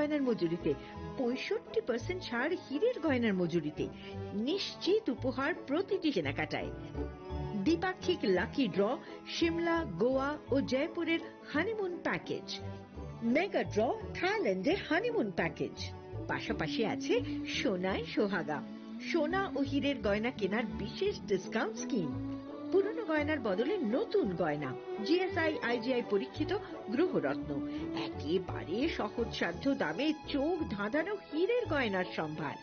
গয়নার মজুরিতে, 65% ছাড় হীরের গয়নার মজুরিতে, নিশ্চিত উপহার প্রতিটি কেনাকাটায়। দ্বিপাক্ষিক লাকি ড্র, শিমলা, গোয়া ও জয়পুরের হানিমুন প্যাকেজ, মেগা ড্র থাইল্যান্ডে হানিমুন প্যাকেজ। পাশাপাশি আছে সোনায় সোহাগা, সোনা ও হীরের গয়না কেনার বিশেষ ডিসকাউন্ট স্কিম। পুরনো গয়নার বদলে নতুন গয়না, জিএসআই আইজিআই পরীক্ষিত গ্রহরত্ন, একেবারে সহজসাধ্য দামে চোখ ধাঁধানো হীরের গয়নার সম্ভার।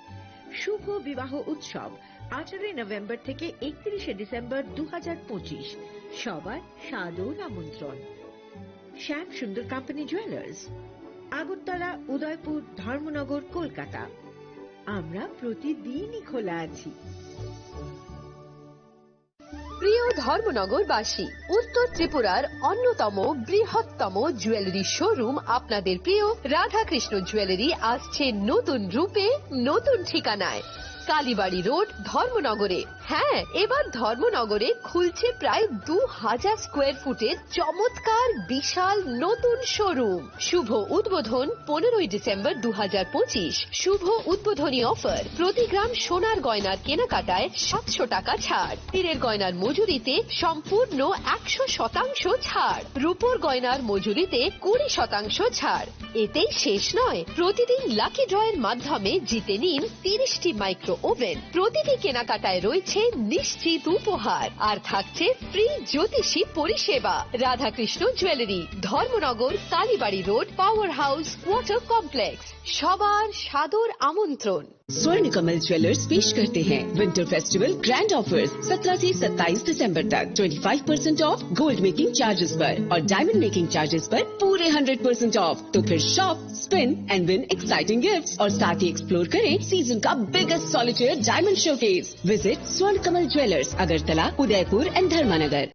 শুভ বিবাহ উৎসব 18 নভেম্বর থেকে 31 ডিসেম্বর 2025। সবার সাদর আমন্ত্রণ। শ্যাম সুন্দর কোম্পানি জুয়েলার্স, আগরতলা, উদয়পুর, ধর্মনগর, কলকাতা। আমরা প্রতিদিনই খোলা আছি। প্রিয় ধর্মনগরবাসী, উত্তর ত্রিপুরার অন্যতম বৃহত্তম জুয়েলারি শোরুম আপনাদের প্রিয় রাধাকৃষ্ণ জুয়েলারি আসছে নতুন রূপে, নতুন ঠিকানায়, কালীবাড়ি রোড, ধর্মনগরে। হ্যাঁ, এবার ধর্মনগরে খুলছে প্রায় 2000 স্কোয়ার ফুটের চমৎকার বিশাল নতুন শোরুম। শুভ উদ্বোধন 15 ডিসেম্বর 2025। শুভ উদ্বোধনী অফার, প্রতি গ্রাম সোনার গয়নার কেনাকাটায় 700 টাকা ছাড়, হীরের গয়নার মজুরিতে সম্পূর্ণ 100% ছাড়, রূপোর গয়নার মজুরিতে 20% ছাড়। এতেই শেষ নয়, প্রতিদিন লাকি ড্রয়ের মাধ্যমে জিতে নিন 30টি মাইক্রো ওভেন। প্রতিটি কেনাকাটায় রয়েছে নিশ্চিত উপহার, আর থাকছে ফ্রি জ্যোতিষী পরিষেবা। Radhakrishna jewellery, Dharmanagar, Kalibari road, power house, water complex. সবার সাদর আমন্ত্রণ। स्वर्ण कमल ज्वेलर्स पेश करते हैं विंटर फेस्टिवल ग्रैंड ऑफर्स 17 से 27 दिसंबर तक 25% ऑफ गोल्ड मेकिंग चार्जेस पर और डायमंड मेकिंग चार्जेस पर पूरे 100% ऑफ। तो फिर shop, spin and win exciting gifts और साथ ही एक्सप्लोर करें सीजन का biggest solitaire diamond showcase. Visit Swarna Kamal jewellers, Agartala, Udaipur and Dharmanagar.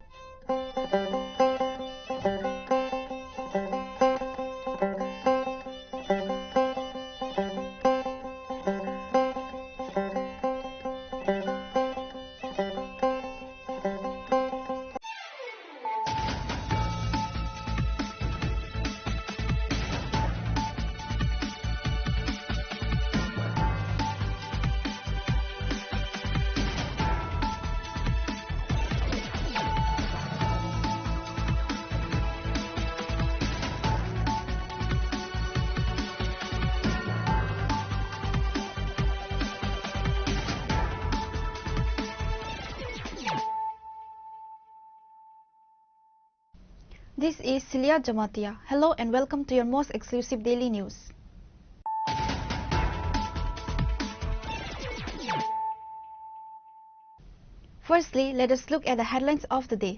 This is Celia Jamatia. Hello and welcome to your most exclusive daily news. Firstly, let us look at the headlines of the day.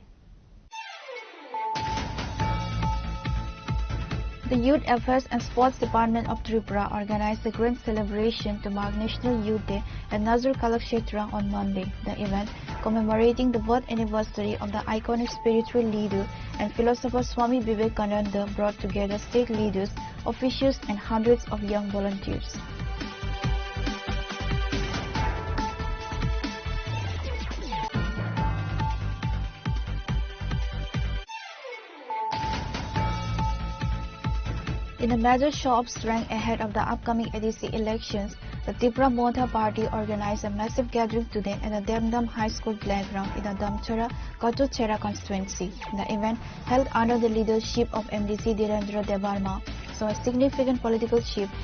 The Youth Affairs and Sports Department of Tripura organized a grand celebration to mark National Youth Day at Nazar Kalakshetra on Monday. The event, commemorating the birth anniversary of the iconic spiritual leader and philosopher Swami Vivekananda, brought together state leaders, officials and hundreds of young volunteers. In a major show of strength ahead of the upcoming ADC elections, the Tripura Montha Party organized a massive gathering today at the Demdam High School playground in the Damchara Kotochera constituency. The event, held under the leadership of MDC Dhirendra Debarma, saw a significant political shift.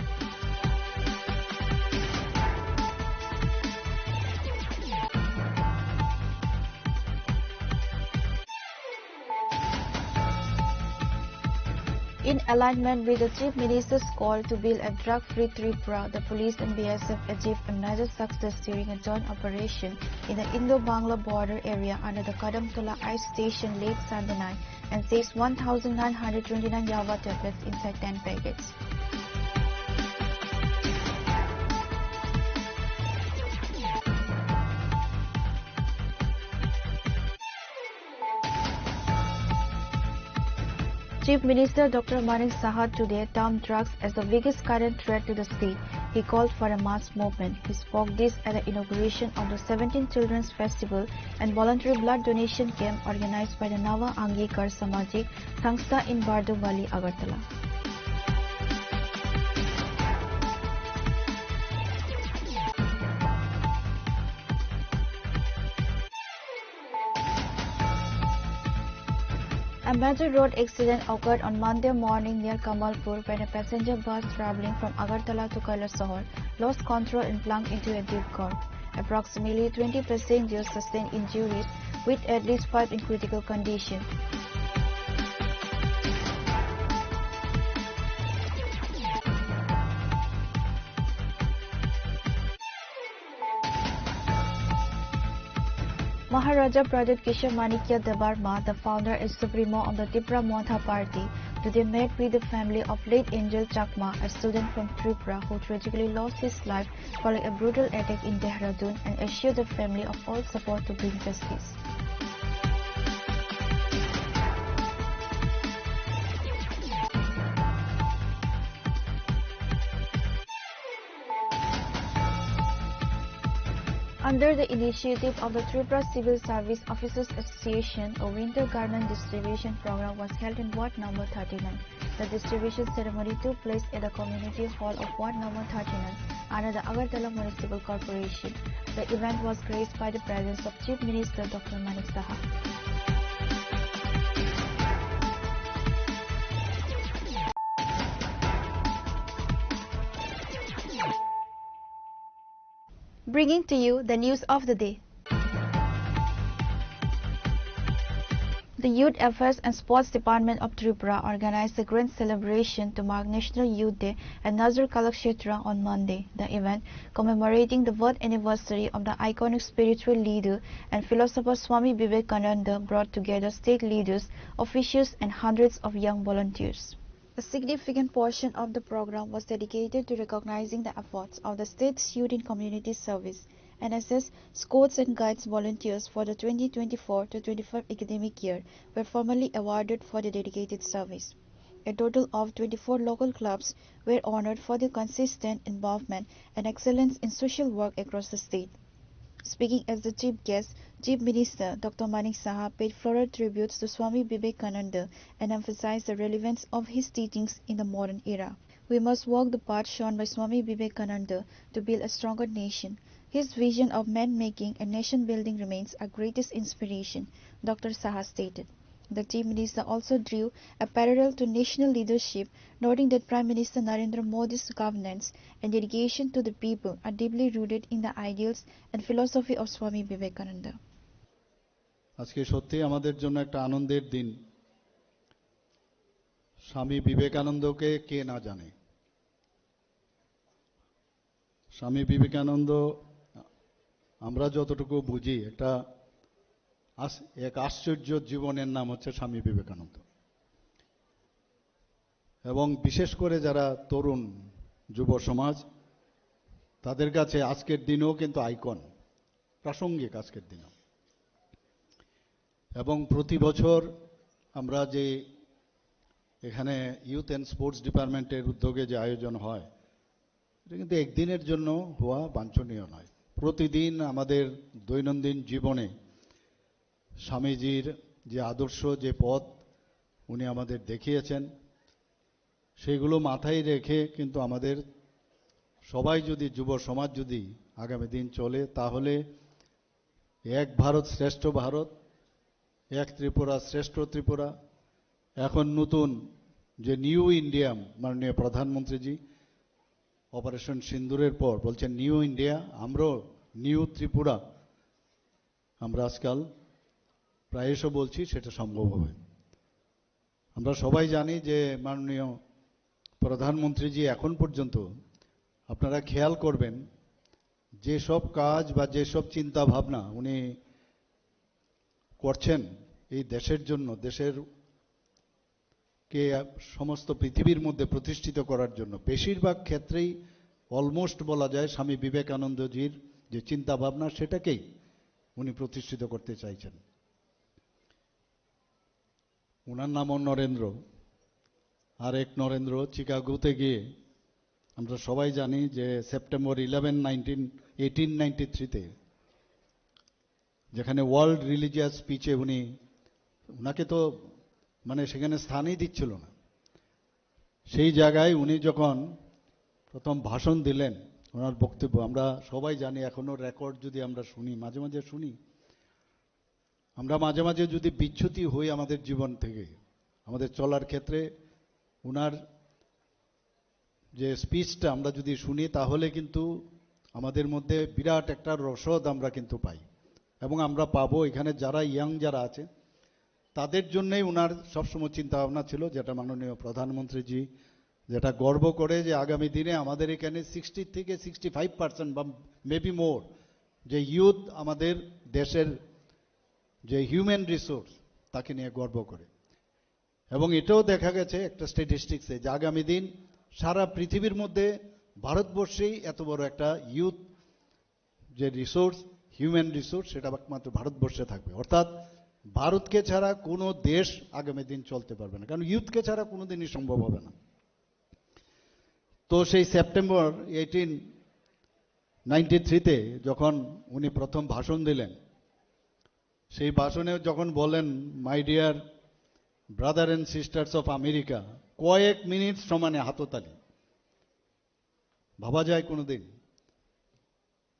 In alignment with the Chief Minister's call to build a drug-free Tripura, the police and BSF achieved a major success during a joint operation in the Indo-Bangla border area under the Kadamtola Ice Station Lake Sandanai and seized 1,929 Java tablets inside 10 packets. Chief Minister Dr. Manik Saha today termed drugs as the biggest current threat to the state. He called for a mass movement. He spoke this at the inauguration of the 17th Children's Festival and voluntary blood donation camp organized by the Nava Angikar Samajik Sangstha in Bardovali, Agartala. A major road accident occurred on Monday morning near Kamalpur when a passenger bus traveling from Agartala to Kailasahar lost control and plunged into a deep gulf. Approximately 20 passengers sustained injuries, with at least 5 in critical condition. Maharaja Pradip Kishore Manikya Debarma, the founder and supremo of the Tripura Montha party, today met with the family of late Angel Chakma, a student from Tripura who tragically lost his life following a brutal attack in Dehradun, and assured the family of all support to bring justice. Under the initiative of the Tripura Civil Service Officers Association, a winter garment distribution program was held in Ward number 39. The distribution ceremony took place at the community hall of Ward number 39 under the Agartala Municipal Corporation. The event was graced by the presence of Chief Minister Dr. Manik Saha. Bringing to you the news of the day. The Youth Affairs and Sports Department of Tripura organized a grand celebration to mark National Youth Day at Nazar Kalakshetra on Monday. The event, commemorating the birth anniversary of the iconic spiritual leader and philosopher Swami Vivekananda, brought together state leaders, officials and hundreds of young volunteers. A significant portion of the program was dedicated to recognizing the efforts of the state's Youth in Community Service (NSS) Scouts and Guides volunteers for the 2024-25 academic year were formally awarded for their dedicated service. A total of 24 local clubs were honored for their consistent involvement and excellence in social work across the state. Speaking as the chief guest, Chief Minister Dr. Manik Saha paid floral tributes to Swami Vivekananda and emphasized the relevance of his teachings in the modern era. We must walk the path shown by Swami Vivekananda to build a stronger nation. His vision of man-making and nation-building remains our greatest inspiration, Dr. Saha stated. The Chief Minister also drew a parallel to national leadership, noting that Prime Minister Narendra Modi's governance and dedication to the people are deeply rooted in the ideals and philosophy of Swami Vivekananda. আজকে সত্যি আমাদের জন্য একটা আনন্দের দিন। স্বামী বিবেকানন্দকে কে না জানে? স্বামী বিবেকানন্দ আমরা যতটুকু বুঝি একটা এক আশ্চর্য জীবনের নাম হচ্ছে স্বামী বিবেকানন্দ। এবং বিশেষ করে যারা তরুণ যুব সমাজ, তাদের কাছে আজকের দিনও কিন্তু আইকন, প্রাসঙ্গিক আজকের দিনও। এবং প্রতি বছর আমরা যে এখানে ইউথ অ্যান্ড স্পোর্টস ডিপার্টমেন্টের উদ্যোগে যে আয়োজন হয়, এটা কিন্তু একদিনের জন্য হওয়া বাঞ্ছনীয় নয়। প্রতিদিন আমাদের দৈনন্দিন জীবনে স্বামীজির যে আদর্শ, যে পথ উনি আমাদের দেখিয়েছেন, সেগুলো মাথায় রেখে কিন্তু আমাদের সবাই যদি, যুব সমাজ যদি আগামী দিন চলে, তাহলে এক ভারত শ্রেষ্ঠ ভারত, এক ত্রিপুরা শ্রেষ্ঠ ত্রিপুরা, এখন নতুন যে নিউ ইন্ডিয়া মাননীয় প্রধানমন্ত্রীজি অপারেশন সিন্দুরের পর বলছেন নিউ ইন্ডিয়া, আমরাও নিউ ত্রিপুরা আমরা আজকাল প্রায়শ বলছি, সেটা সম্ভব হবে। আমরা সবাই জানি যে মাননীয় প্রধানমন্ত্রীজি এখন পর্যন্ত, আপনারা খেয়াল করবেন, যেসব কাজ বা যেসব চিন্তা ভাবনা উনি করছেন এই দেশের জন্য, দেশের কে সমস্ত পৃথিবীর মধ্যে প্রতিষ্ঠিত করার জন্য, বেশিরভাগ ক্ষেত্রেই অলমোস্ট বলা যায় স্বামী বিবেকানন্দজির যে চিন্তা ভাবনা, সেটাকেই উনি প্রতিষ্ঠিত করতে চাইছেন। ওনার নামও নরেন্দ্র। আর এক নরেন্দ্র চিকাগোতে গিয়ে আমরা সবাই জানি যে সেপ্টেম্বর 11, 1893-তে যেখানে ওয়ার্ল্ড রিলিজিয়াস স্পিচে উনাকে তো মানে সেখানে স্থানই দিচ্ছিল না, সেই জায়গায় উনি যখন প্রথম ভাষণ দিলেন, ওনার বক্তব্য আমরা সবাই জানি, এখনো রেকর্ড যদি আমরা শুনি, মাঝে মাঝে শুনি, আমরা মাঝে মাঝে যদি বিচ্যুতি হই আমাদের জীবন থেকে, আমাদের চলার ক্ষেত্রে ওনার যে স্পিচটা আমরা যদি শুনি, তাহলে কিন্তু আমাদের মধ্যে বিরাট একটা রসদ আমরা কিন্তু পাই এবং আমরা পাবো। এখানে যারা ইয়াং যারা আছে তাদের জন্যই ওনার সবসময় চিন্তা ভাবনা ছিল, যেটা মাননীয় প্রধানমন্ত্রীজি যেটা গর্ব করে যে আগামী দিনে আমাদের এখানে 60 থেকে 65% বা মেবি মোর যে ইউথ আমাদের দেশের যে হিউম্যান রিসোর্স তাকে নিয়ে গর্ব করে। এবং এটাও দেখা গেছে একটা স্ট্যাটিস্টিক্সে যে আগামী দিন সারা পৃথিবীর মধ্যে ভারতবর্ষেই এত বড় একটা ইউথ যে রিসোর্স, হিউম্যান রিসোর্স, সেটা একমাত্র ভারতবর্ষে থাকবে। অর্থাৎ ভারতকে ছাড়া কোনো দেশ আগামী দিন চলতে পারবে না, কারণ ইউথকে ছাড়া কোনো দিনই সম্ভব হবে না। তো সেই সেপ্টেম্বর 1893-তে যখন উনি প্রথম ভাষণ দিলেন, সেই ভাষণে যখন বলেন my dear brother and sisters of America, কয়েক মিনিট সমানে হাততালি, ভাবা যায় কোনোদিন?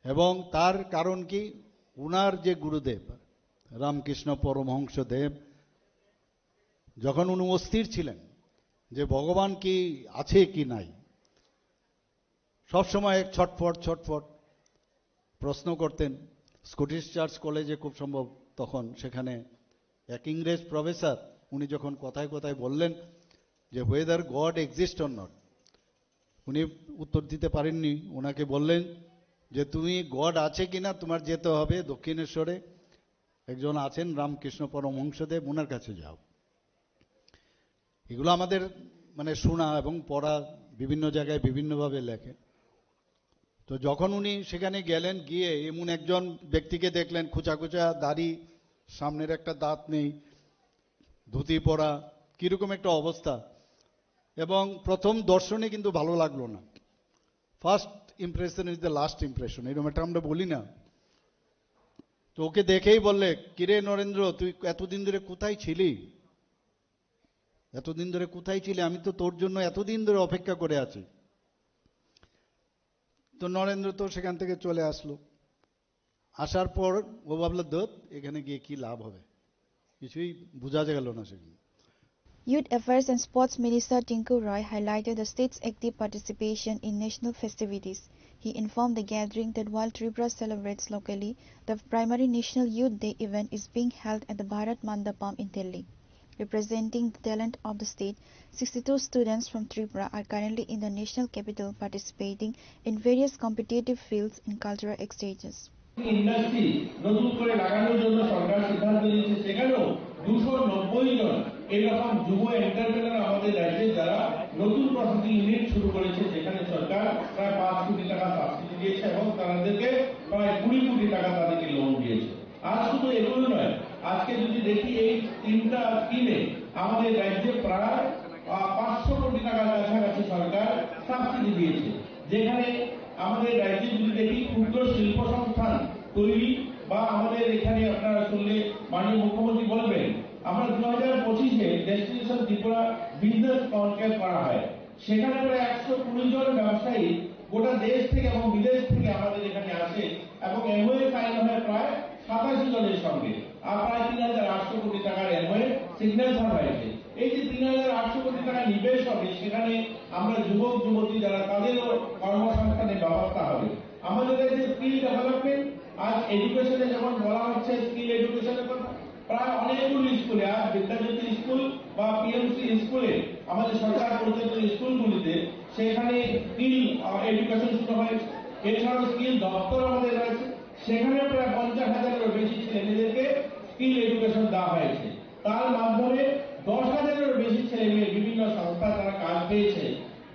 এবং তার কারণ কি, উনার যে গুরুদেব রামকৃষ্ণ পরমহংসদেব, যখন উনি অস্থির ছিলেন যে ভগবান কি আছে কি নাই, সবসময় ছটফট ছটফট প্রশ্ন করতেন। স্কটিশ চার্চ কলেজে খুব সম্ভব তখন সেখানে এক ইংরেজ প্রফেসর, উনি যখন কথায় কথায় বললেন যে whether god exist or not, উনি উত্তর দিতে পারেননি। ওনাকে বললেন যে তুমি গড আছে কিনা তোমার যেতে হবে দক্ষিণেশ্বরে, একজন আছেন রামকৃষ্ণ পরমহংসদেব, ওনার কাছে যাও। এগুলো আমাদের মানে শোনা এবং পড়া, বিভিন্ন জায়গায় বিভিন্নভাবে লেখে। তো যখন উনি সেখানে গেলেন, গিয়ে এমন একজন ব্যক্তিকে দেখলেন, খুচা খুচা দাড়ি, সামনের একটা দাঁত নেই, ধুতি পরা, কিরকম একটা অবস্থা। এবং প্রথম দর্শনে কিন্তু ভালো লাগলো না। First impression is the last impression, এরকম একটা আমরা বলি না? তো ওকে দেখেই বললে, কিরে নরেন্দ্র, তুই এতদিন ধরে কোথায় ছিলি? এতদিন ধরে কোথায় ছিলি? আমি তো তোর জন্য এতদিন ধরে অপেক্ষা করে আছি। তো নরেন্দ্র তো সেখান থেকে চলে আসলো। আসার পর ও ভাবলো, দোত এখানে গিয়ে কি লাভ হবে, কিছুই বোঝা গেল না সেখানে। Youth Affairs and Sports Minister Tinku Roy highlighted the state's active participation in national festivities. He informed the gathering that while Tripura celebrates locally, the primary National Youth Day event is being held at the Bharat Mandapam in Delhi. Representing the talent of the state, 62 students from Tripura are currently in the national capital participating in various competitive fields and cultural exchanges. Industry নতুন করে লাগানোর জন্য সরকার সিদ্ধান্ত নিয়েছে, সেখানেও 290 জন এরকম যুব entrepreneur আমাদের রাজ্যে যারা নতুন প্রসেসিং ইউনিট শুরু করেছে, যেখানে সরকার প্রায় 5 কোটি টাকা সাবসিডি দিয়েছে এবং তাদেরকে প্রায় 20 কোটি টাকা তাদেরকে লোন দিয়েছে। আর শুধু এগুলো নয়, আজকে যদি দেখি এই তিনটা স্কিমে আমাদের রাজ্যে প্রায় 500 কোটি টাকার কাছাকাছি সরকার সাবসিডি দিয়েছে, যেখানে আমাদের রাজ্যে যদি দেখি ক্ষুদ্র শিল্প সংস্থান তৈরি বা আমাদের এখানে আপনারা শুনলে মাননীয় মুখ্যমন্ত্রী বলবেন, আমরা 2025-এ ডেস্টিনেশন ত্রিপুরা বিজনেস কনক্লেভ করা হয়, সেখানে প্রায় 120 জন ব্যবসায়ী গোটা দেশ থেকে এবং বিদেশ থেকে আমাদের এখানে আসে এবং এমওএ সাইন হয় প্রায় 87 জনের সঙ্গে, আর প্রায় 3800 কোটি টাকার এমওএ সিগনেচার হয়েছে। এই যে 3800 কোটি টাকা নিবেশ হবে, সেখানে আমরা যুবক যুবতী যারা, তাদেরও কর্মসংস্থানের ব্যবস্থা হবে। আমাদের যে স্কিল ডেভেলপমেন্ট, আজ এডুকেশনে যেমন বলা হচ্ছে স্কিল এডুকেশনের কথা, প্রায় অনেকগুলো স্কুলে, আজ বিদ্যাজ্যোতি স্কুল বা পিএমসি স্কুলে, আমাদের সরকার পরিচালিত স্কুলগুলিতে সেখানে স্কিল এডুকেশন শুরু হয়েছে। এছাড়াও স্কিল দপ্তর আমাদের রয়েছে, সেখানে প্রায় 50,000-এরও বেশি ছেলেমেয়েদেরকে স্কিল এডুকেশন দেওয়া হয়েছে। তার মাধ্যমে 10,000-এরও বেশি ছেলে মেয়ে বিভিন্ন সংস্থা তারা কাজ পেয়েছে।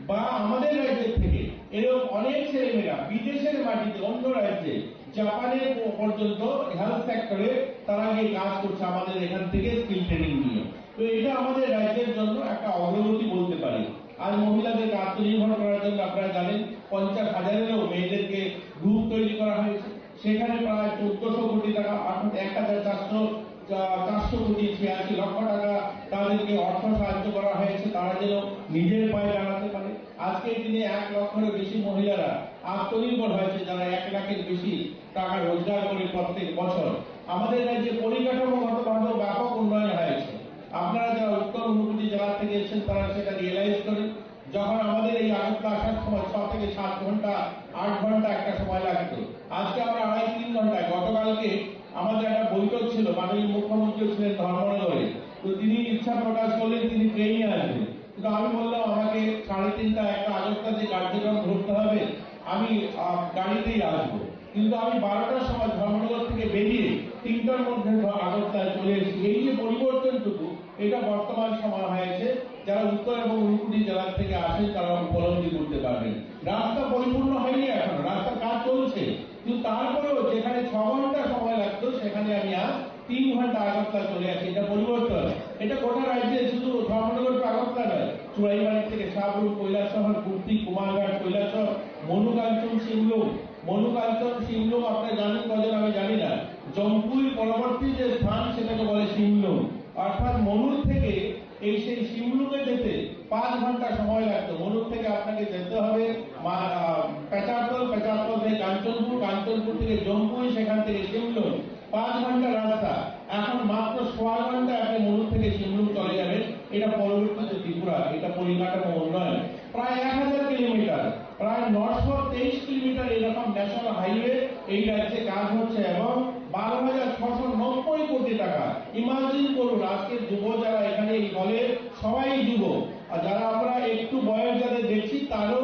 বা আমাদের রাজ্যের থেকে এরকম অনেক ছেলেমেয়েরা বিদেশের মাটিতে, অন্য রাজ্যে, জাপানে পর্যন্ত হেলথ সেক্টরে তারা গিয়ে কাজ করছে আমাদের এখান থেকে স্কিল ট্রেনিং নিয়ে। তো এটা আমাদের রাজ্যের জন্য একটা অগ্রগতি বলতে পারি। আর মহিলাদেরকে আত্মনির্ভর করার জন্য আপনারা জানেন 50,000-এরও মেয়েদেরকে গ্রুপ তৈরি করা হয়েছে, সেখানে প্রায় 1400 কোটি টাকা, 1400 কোটি 86 লক্ষ টাকা তাদেরকে অর্থ সাহায্য করা হয়েছে, তারা যেন নিজের পায়ে দাঁড়াতে পারে। আজকের দিনে 1 লক্ষেরও বেশি মহিলারা আত্মনির্ভর হয়েছে, যারা 1 লাখের বেশি টাকা রোজগার করে প্রত্যেক বছর। আমাদের রাজ্যে পরিকাঠামোগতভাবে ব্যাপক উন্নয়ন হয়েছে। আপনারা যারা উত্তর ঊনকোটি জেলা থেকে এসেছেন তারা সেটা রিয়েলাইজ করেন। যখন আমাদের এই আগরতলা আসার সময় 6 থেকে 7 ঘন্টা 8 ঘন্টা একটা সময় লাগতো, আজকে আমরা 2.5-3 ঘন্টায়। গতকালকে আমাদের একটা বৈঠক ছিল, মাননীয় মুখ্যমন্ত্রী ছিলেন ধর্মনগরে, তো তিনি ইচ্ছা প্রকাশ করলেন তিনি ট্রেনে আসবেন। কিন্তু আমি বললাম আমাকে 3:30টা একটা আগরতলা যে কার্যক্রম ধরতে হবে, আমি গাড়িতেই আসবো। কিন্তু আমি 12টার সময় ধর্মনগর থেকে বেরিয়ে 3টার মধ্যে আগরতলায় চলে এসেছি। এই যে পরিবর্তনটুকু, এটা বর্তমান সময় হয়েছে, যারা উত্তর এবং ঊনকোটি জেলার থেকে আসেন তারা উপলব্ধি করতে পারবেন। রাস্তা পরিপূর্ণ হয়নি এখন, রাস্তার কাজ চলছে, কিন্তু তারপরেও যেখানে 6 ঘন্টা সময় লাগতো সেখানে আমি আজ 3 ঘন্টা আগরতলা চলে আসি। এটা পরিবর্তন। এটা গোটা রাজ্যে, শুধু ধর্মনগর টু আগরতলা নয়, চুড়াইবাড়ি থেকে সাবরুম, কৈলাসহর, কুর্তি, কুমারঘাট, কৈলাসহর, মনুকাঞ্চন, সিংলুম। আপনারা জানেন কজন আমি জানি না। জম্পুর পরবর্তী যে স্থান সেটাকে বলে সিমলুম, অর্থাৎ মনুর থেকে সেই সিমলুমে যেতে 5 ঘন্টা সময় লাগতো। মনুর থেকে আপনাকে যেতে হবে পেচারতল থেকে কাঞ্চনপুর থেকে জম্পুই, সেখান থেকে সিমলুম, 5 ঘন্টা রাস্তা। এখন মাত্র 6 ঘন্টা আপনি মনুর থেকে সিমলুম চলে যাবেন। এটা পরবর্তীতে ত্রিপুরা, এটা পরিকাঠামো উন্নয়ন। প্রায় 1000 কিলোমিটার, প্রায় 923 কিলোমিটার এরকম ন্যাশনাল হাইওয়ে এই রাজ্যে কাজ হচ্ছে এবং 12,690 কোটি টাকা। ইমাজিন করুন, আজকের যুব যারা এখানে এই দলে সবাই যুব, আর যারা আমরা একটু বয়স যাদের দেখছি তারও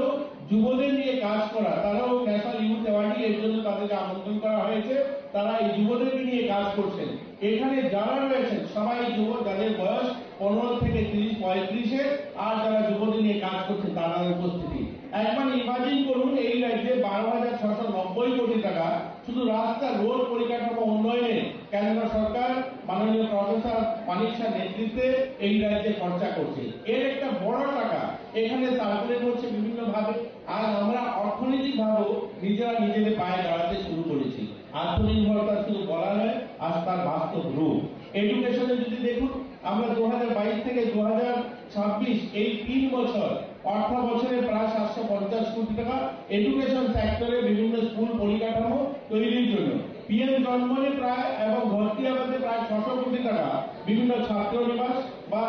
যুবদের নিয়ে কাজ করা, তারাও ন্যাশনাল ইউথ অ্যাওয়ার্ড, এর জন্য তাদেরকে আমন্ত্রণ করা হয়েছে। তারা এই যুবদেরকে নিয়ে কাজ করছেন। এখানে যারা রয়েছেন সবাই যুব, যাদের বয়স 15 থেকে 30-35, আর যারা যুবদের নিয়ে কাজ করছেন তারা উপস্থিতি। একবার ইমাজিন করুন, এই রাজ্যে 12,690 কোটি টাকা শুধু রাস্তা, রোড পরিকাঠামো উন্নয়নে কেন্দ্র সরকার মাননীয় প্রফেসর মানিক শাহর নেতৃত্বে এই রাজ্যে খরচা করছে। এর একটা বড় টাকা এখানে সার্কুলেট হচ্ছে বিভিন্ন ভাবে। আর আমরা অর্থনৈতিক ভাবেও নিজেদের পায়ে দাঁড়াতে শুরু করেছি। আত্মনির্ভরতা শুধু বলা নয়, আজ তার বাস্তব রূপ। এডুকেশনে যদি দেখুন, আমরা 2022 থেকে 2026 এই 3 বছর, অর্থ বছরে প্রায় 750 কোটি টাকা এডুকেশন সেক্টরে বিভিন্ন স্কুল পরিকাঠামো তৈরির জন্য, পিএম জন্মনে প্রায় এবং ভর্তি আবাদে প্রায় 600 কোটি টাকা বিভিন্ন ছাত্রনিবাস বা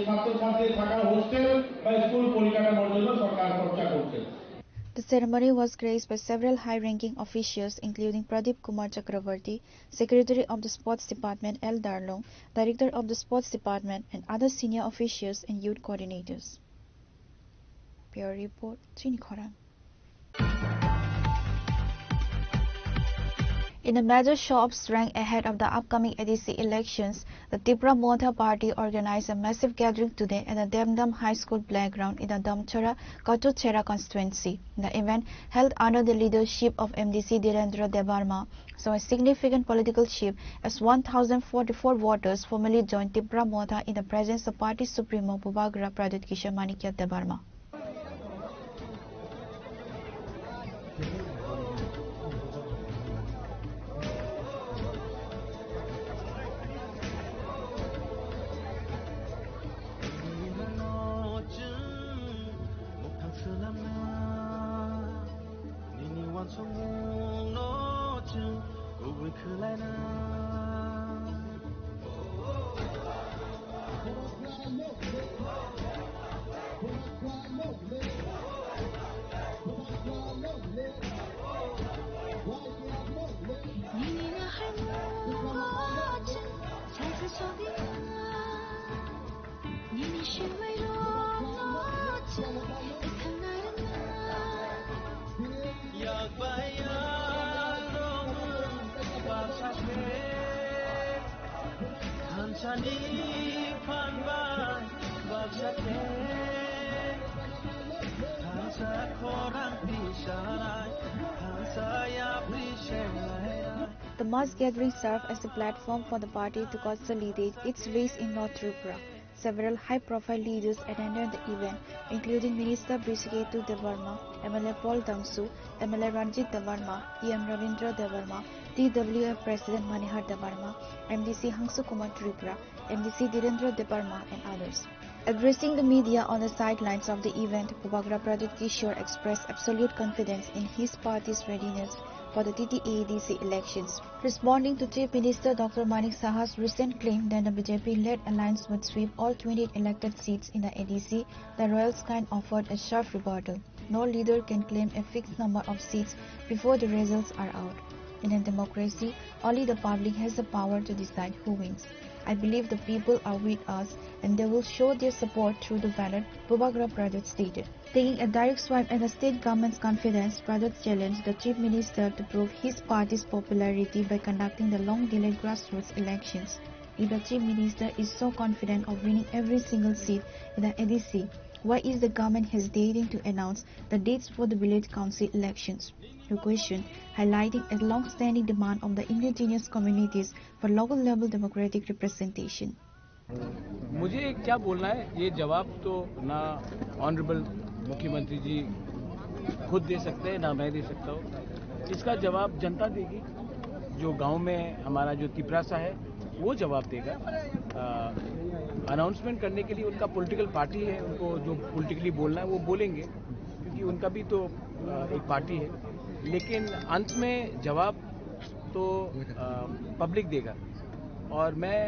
ছাত্রছাত্রীদের থাকার হোস্টেল বা স্কুল পরিকাঠামোর জন্য সরকার খরচা করছে। The ceremony was graced by several high-ranking officials including Pradeep Kumar Chakravarti, Secretary of the Sports Department L. Darlong, Director of the Sports Department and other senior officials and youth coordinators. Bureau Report, Srini Khorang. In a major show of strength ahead of the upcoming ADC elections, the Tripura Montha Party organized a massive gathering today at the Demdam High School playground in the Damchara Katuchera constituency. The event, held under the leadership of MDC Dhirendra Debarma, saw a significant political shift as 1,044 voters formally joined Tripura Montha in the presence of party supremo Bubagra Pradit Kishore Manikya Debarma. The mass gathering served as a platform for the party to consolidate its base in North Tripura. Several high-profile leaders attended the event, including Minister Briseketu Debarma, MLA Paul Damsu, MLA Ranjit Debarma, EM Ravindra Debarma, TWF President Manihar Debarma, MDC Hangsu Kumar Tripura, MDC Dhirendra Debarma, and others. Addressing the media on the sidelines of the event, Bubagra Pradit Kishore expressed absolute confidence in his party's readiness for the TTADC elections. Responding to Chief Minister Dr. Manik Saha's recent claim that the BJP-led alliance would sweep all 28 elected seats in the ADC, the Royals kind offered a sharp rebuttal. No leader can claim a fixed number of seats before the results are out. In a democracy, only the public has the power to decide who wins. I believe the people are with us and they will show their support through the ballot, Bubagara Pradhat stated. Taking a direct swipe at the state government's confidence, Pradhat challenged the Chief Minister to prove his party's popularity by conducting the long-delayed grassroots elections. If the Chief Minister is so confident of winning every single seat in the ADC, why is the government hesitating to announce the dates for the village council elections? The question, highlighting a long-standing demand of the indigenous communities for local-level democratic representation. मुझे क्या बोलना है, ये जवाब तो ना honourable मुख्यमंत्री जी खुद दे सकते हैं, ना मैं दे सकता हूँ। इसका जवाब जनता देगी। जो गांव में हमारा जो तिपरासा है वो जवाब देगा। अनाउंसमेंट करने के लिए उनका पॉलिटिकल पार्टी है, उनको जो पॉलिटिकली बोलना है वो बोलेंगे, क्योंकि उनका भी तो एक पार्टी है। लेकिन अंत में जवाब तो पब्लिक देगा और मैं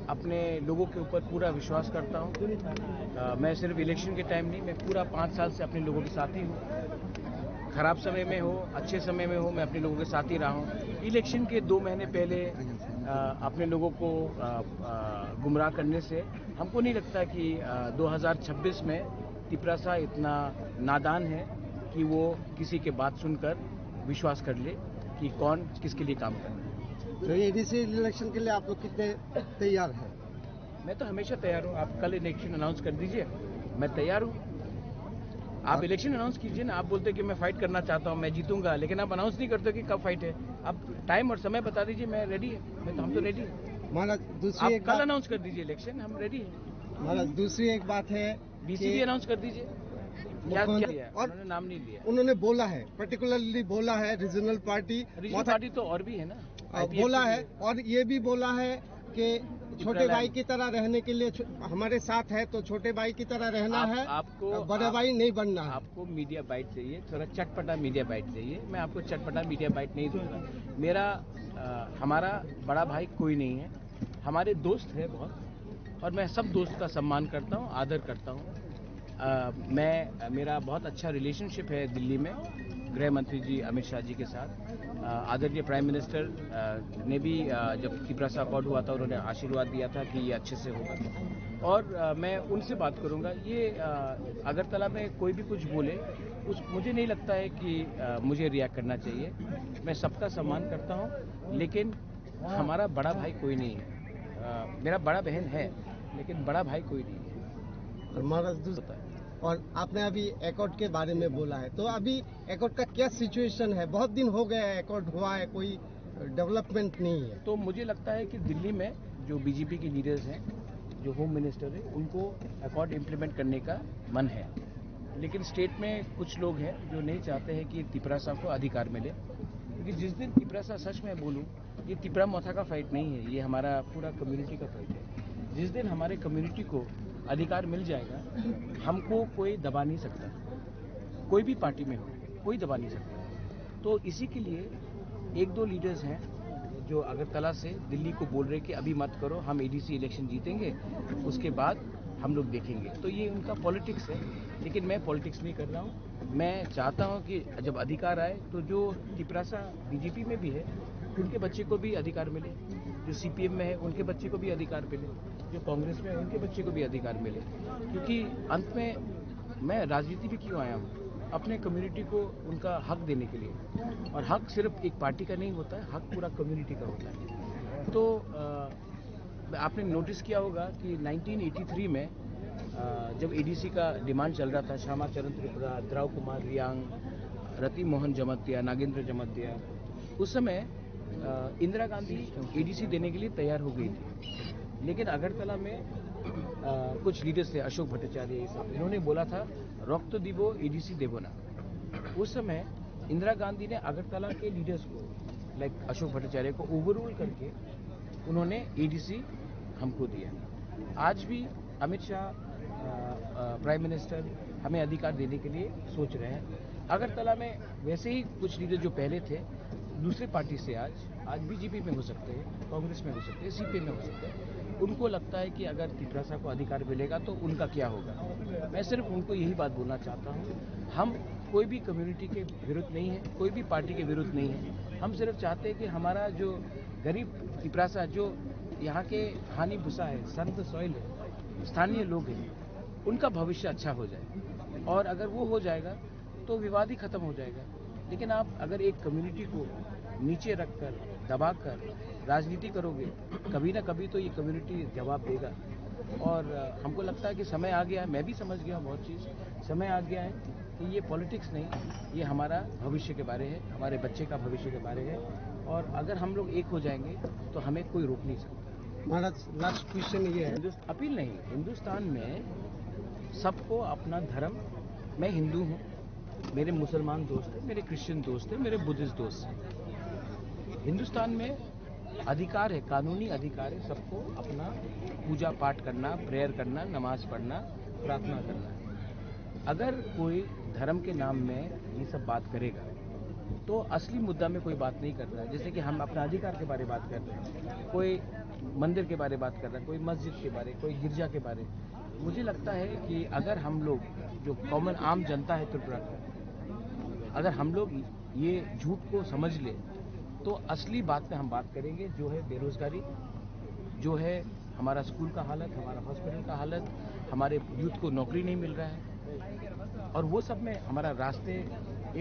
अपने लोगों के ऊपर पूरा विश्वास करता हूँ। मैं सिर्फ इलेक्शन के टाइम नहीं, मैं पूरा 5 साल से अपने लोगों के साथ ही हूँ। खराब समय में हो, अच्छे समय में हो, मैं अपने लोगों के साथ ही रहा हूँ। इलेक्शन के 2 महीने पहले अपने लोगों को गुमराह करने से हमको नहीं लगता कि 2026 में तिपरासा इतना नादान है कि वो किसी के बात सुनकर विश्वास कर ले कि कौन किसके लिए काम कर रहा है। तो एडीसी इलेक्शन के लिए आप लोग कितने तैयार हैं? मैं तो हमेशा तैयार हूँ। आप कल इलेक्शन अनाउंस कर दीजिए, मैं तैयार हूँ। आप इलेक्शन अनाउंस कीजिए ना। आप बोलते हैं कि मैं फाइट करना चाहता हूँ, मैं जीतूंगा, लेकिन आप अनाउंस नहीं करते कि कब फाइट है। आप टाइम और समय बता दीजिए, मैं रेडी है। हम तो रेडी हैं। महाराज दूसरी आप एक कल अनाउंस कर दीजिए इलेक्शन, हम रेडी हैं। महाराज दूसरी एक बात है, बीसीबी अनाउंस कर दीजिए। क्या किया? और उन्होंने नाम नहीं लिया। उन्होंने बोला है, पर्टिकुलरली बोला है रीजनल पार्टी तो और भी है ना, बोला है, और ये भी बोला है कि छोटे भाई की तरह रहने के लिए हमारे साथ है, तो छोटे भाई की तरह रहना है, आपको बड़े भाई नहीं बनना है। आपको मीडिया बाइट चाहिए, थोड़ा चटपटा मीडिया बाइट चाहिए। मैं आपको चटपटा मीडिया बाइट नहीं दूंगा। हमारा बड़ा भाई कोई नहीं है, हमारे दोस्त है बहुत, और मैं सब दोस्त का सम्मान करता हूँ, आदर करता हूँ। मेरा बहुत अच्छा रिलेशनशिप है दिल्ली में गृह मंत्री जी अमित शाह जी के साथ। आदरणीय प्राइम मिनिस्टर ने भी जब तिपरासा अकॉर्ड हुआ था उन्होंने आशीर्वाद दिया था कि ये अच्छे से होगा, और मैं उनसे बात करूंगा। ये अगरतला में कोई भी कुछ बोले, मुझे नहीं लगता है कि मुझे रिएक्ट करना चाहिए। मैं सबका सम्मान करता हूं, लेकिन हमारा बड़ा भाई कोई नहीं है। मेरा बड़ा बहन है, लेकिन बड़ा भाई कोई नहीं है। और आपने अभी एकॉर्ड के बारे में बोला है, तो अभी एकॉर्ड का क्या सिचुएशन है? बहुत दिन हो गए एकॉर्ड हुआ है, कोई डेवलपमेंट नहीं है। तो मुझे लगता है कि दिल्ली में जो बीजेपी के लीडर्स हैं, जो होम मिनिस्टर है, उनको एकॉर्ड इम्प्लीमेंट करने का मन है। लेकिन स्टेट में कुछ लोग हैं जो नहीं चाहते हैं कि तिपरासा को अधिकार मिले, क्योंकि जिस दिन तिपरासा, सच में बोलूँ, ये तिपरा मोथा का फाइट नहीं है, ये हमारा पूरा कम्युनिटी का फाइट है। जिस दिन हमारे कम्युनिटी को अधिकार मिल जाएगा, हमको कोई दबा नहीं सकता, कोई भी पार्टी में हो, कोई दबा नहीं सकता। तो इसी के लिए 1-2 लीडर्स हैं जो अगरतला से दिल्ली को बोल रहे कि अभी मत करो, हम एडीसी इलेक्शन जीतेंगे, उसके बाद हम लोग देखेंगे। तो ये उनका पॉलिटिक्स है, लेकिन मैं पॉलिटिक्स नहीं कर रहा हूँ। मैं चाहता हूँ कि जब अधिकार आए तो जो तिपरासा बीजेपी में भी है उनके बच्चे को भी अधिकार मिले, जो सीपीएम में है उनके बच्चे को भी अधिकार मिले, जो कांग्रेस में है उनके बच्चे को भी अधिकार मिले। क्योंकि अंत में मैं राजनीति भी क्यों आया हूँ, अपने कम्युनिटी को उनका हक देने के लिए। और हक सिर्फ एक पार्टी का नहीं होता है, हक पूरा कम्युनिटी का होता है। तो आपने नोटिस किया होगा कि 1983 में जब एडीसी का डिमांड चल रहा था, श्यामा चरण त्रिपुरा, द्रव कुमार रियांग, रति मोहन जमतिया, नागेंद्र जमतिया, उस समय इंदिरा गांधी एडीसी देने के लिए तैयार हो गई थी। लेकिन अगरतला में कुछ लीडर्स थे, अशोक भट्टाचार्य, ये सब, इन्होंने बोला था रक्त दिवो एडीसी देवो ना। उस समय इंदिरा गांधी ने अगरतला के लीडर्स को, लाइक अशोक भट्टाचार्य को, ओवररूल करके उन्होंने एडीसी हमको दिया। आज भी अमित शाह प्राइम मिनिस्टर हमें अधिकार देने के लिए सोच रहे हैं। अगरतला में वैसे ही कुछ लीडर जो पहले थे दूसरे पार्टी से आज बीजेपी में हो सकते हैं, कांग्रेस में हो सकते हैं, सीपीए में हो सकते हैं, उनको लगता है कि अगर तिपरासा को अधिकार मिलेगा तो उनका क्या होगा। मैं सिर्फ उनको यही बात बोलना चाहता हूँ, हम कोई भी कम्युनिटी के विरुद्ध नहीं है, कोई भी पार्टी के विरुद्ध नहीं है। हम सिर्फ चाहते हैं कि हमारा जो गरीब तिपरासा, जो यहाँ के हानि भूसा है, संत सॉइल है, स्थानीय लोग हैं, उनका भविष्य अच्छा हो जाए। और अगर वो हो जाएगा तो विवाद ही खत्म हो जाएगा। लेकिन आप अगर एक कम्युनिटी को नीचे रखकर, दबाकर राजनीति करोगे, कभी ना कभी तो ये कम्युनिटी जवाब देगा। और हमको लगता है कि समय आ गया है, मैं भी समझ गया हूँ बहुत चीज़, समय आ गया है कि ये पॉलिटिक्स नहीं, ये हमारा भविष्य के बारे है, हमारे बच्चे का भविष्य के बारे है। और अगर हम लोग एक हो जाएंगे तो हमें कोई रोक नहीं सकता। महाराज लास्ट क्वेश्चन ये है, अपील नहीं, हिंदुस्तान में सबको अपना धर्म, मैं हिंदू हूँ, मेरे मुसलमान दोस्त हैं, मेरे क्रिश्चियन दोस्त हैं, मेरे बुद्धिस्ट दोस्त हैं। हिंदुस्तान में अधिकार है, कानूनी अधिकार है सबको अपना पूजा पाठ करना, प्रेयर करना, नमाज पढ़ना, प्रार्थना करना। अगर कोई धर्म के नाम में ये सब बात करेगा तो असली मुद्दा में कोई बात नहीं कर रहा है। जैसे कि हम अपना अधिकार के बारे में बात कर रहे हैं, कोई मंदिर के बारे में बात कर रहा है, कोई मस्जिद के बारे, कोई गिरजा के बारे। मुझे लगता है कि अगर हम लोग, जो कॉमन आम जनता है त्रिपुरा की, अगर हम लोग ये झूठ को समझ ले तो असली बात पे हम बात करेंगे, जो है बेरोजगारी, जो है हमारा स्कूल का हालत, हमारा हॉस्पिटल का हालत, हमारे यूथ को नौकरी नहीं मिल रहा है। और वो सब में हमारा रास्ते,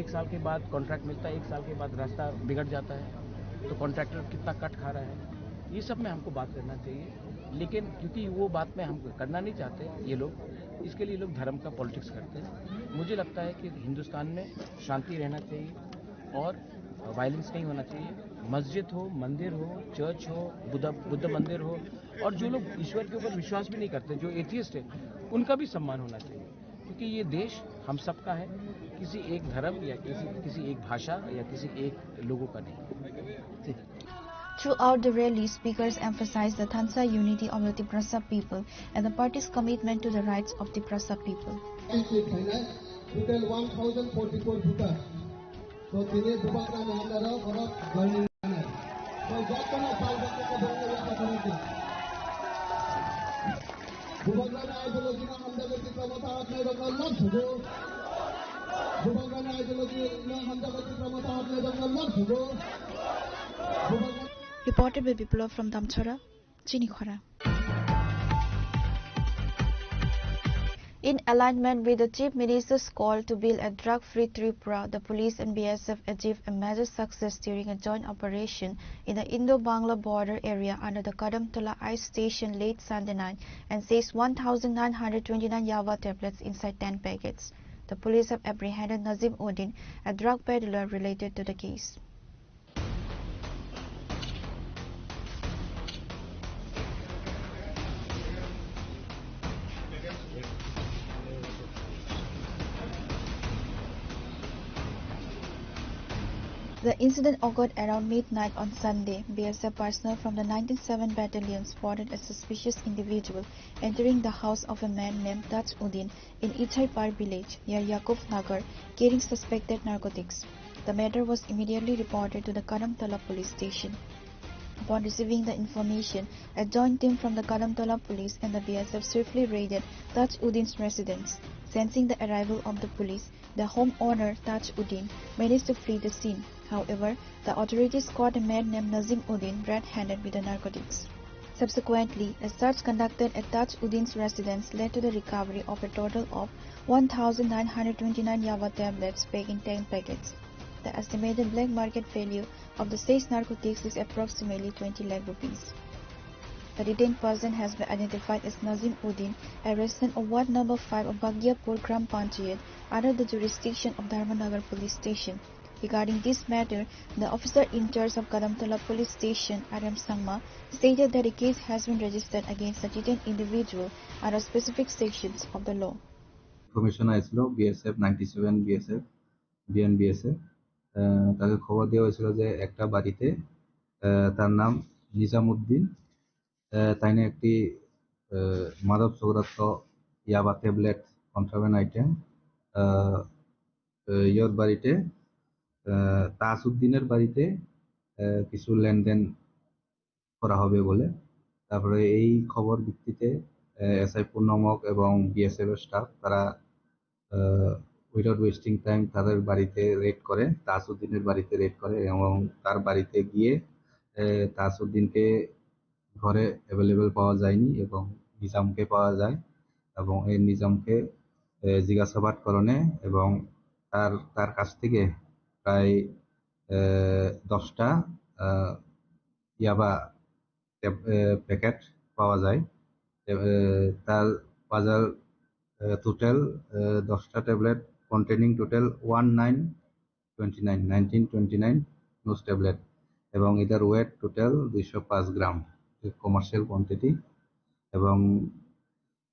1 साल के बाद कॉन्ट्रैक्ट मिलता है, 1 साल के बाद रास्ता बिगड़ जाता है, तो कॉन्ट्रैक्टर कितना कट खा रहा है, ये सब में हमको बात करना चाहिए। लेकिन क्योंकि वो बात में हम करना नहीं चाहते ये लोग, इसके लिए लोग धर्म का पॉलिटिक्स करते हैं। मुझे लगता है कि हिंदुस्तान में शांति रहना चाहिए और वायलेंस नहीं होना चाहिए। मस्जिद हो, मंदिर हो, चर्च हो, बुद्ध मंदिर हो, और जो लोग ईश्वर के ऊपर विश्वास भी नहीं करते, जो एथियस्ट है, उनका भी सम्मान होना चाहिए। क्योंकि ये देश हम सबका है, किसी एक धर्म या किसी एक भाषा या किसी एक लोगों का नहीं। Throughout the rally, speakers emphasized the Thansa unity of the Tiprasa people and the party's commitment to the rights of Tiprasa people. Total 1,044 voters. So today, Bubakra Nahandara for joining. So Jakana Palbaka Bubakra Committee. Bubakra ideology na Hamdagati Kamata apne rakal na bhugo. Bubakra ideology na Hamdagati Kamata apne rakal na bhugo. Reported by Biplov from Damchora, Chinikhara. In alignment with the Chief Minister's call to build a drug-free Tripura, the police and BSF achieved a major success during a joint operation in the Indo-Bangla border area under the Kadamtola ICE station late Sunday night and seized 1,929 Yava tablets inside 10 packets. The police have apprehended Nazim Uddin, a drug peddler related to the case. The incident occurred around midnight on Sunday. BSF personnel from the 197 Battalion spotted a suspicious individual entering the house of a man named Taj Uddin in Ithaipar village near Yakub Nagar, carrying suspected narcotics. The matter was immediately reported to the Kadamtola police station. Upon receiving the information, a joint team from the Kadamtola police and the BSF swiftly raided Taj Uddin's residence. Sensing the arrival of the police, the homeowner Taj Uddin managed to flee the scene. However, the authorities caught a man named Nazim Uddin red-handed with the narcotics. Subsequently, a search conducted at Taj Uddin's residence led to the recovery of a total of 1,929 Yava tablets packed in 10 packets. The estimated black market value of the seized narcotics is approximately 20 lakh rupees. The detained person has been identified as Nazim Uddin, a resident of Ward Number 5 of Bagiapur Gram Panchayat under the jurisdiction of Dharmanagar Police Station. Regarding this matter, the officer in charge of Kadamtola Police Station, RM Sangma, stated that a case has been registered against the detained individual under specific sections of the law. Commissioner Islo, BSF 97 BSF, BNBSF, তাকে খবর দেওয়া হয়েছিল যে একটা বাড়িতে তার নাম নিজামউদ্দিন, তাই না একটি মাদক চক্রান্ত ইয়াবা ট্যাবলেট কন্ট্রাব্যান্ড আইটেম ইয়োর বাড়িতে তাজউদ্দিনের বাড়িতে কিছু লেনদেন করা হবে বলে। তারপরে এই খবর ভিত্তিতে এসআই পূর্ণমক এবং বিএসএফ এর স্টাফ তারা উইদাউট ওয়েস্টিং টাইম তাদের বাড়িতে রেড করে, তাজউদ্দিনের বাড়িতে রেড করে এবং তার বাড়িতে গিয়ে তাজউদ্দিনকে ঘরে অ্যাভেলেবেল পাওয়া যায়নি এবং নিজামকে পাওয়া যায় এবং এই নিজামকে জিজ্ঞাসাবাদ করণে এবং তার কাছ থেকে প্রায় 10টা ইয়াবা প্যাকেট পাওয়া যায়। তার বাজার টোটাল 10টা tablet containing total 1929 nos tablet এবং এটার weight total 205 gram commercial quantity এবং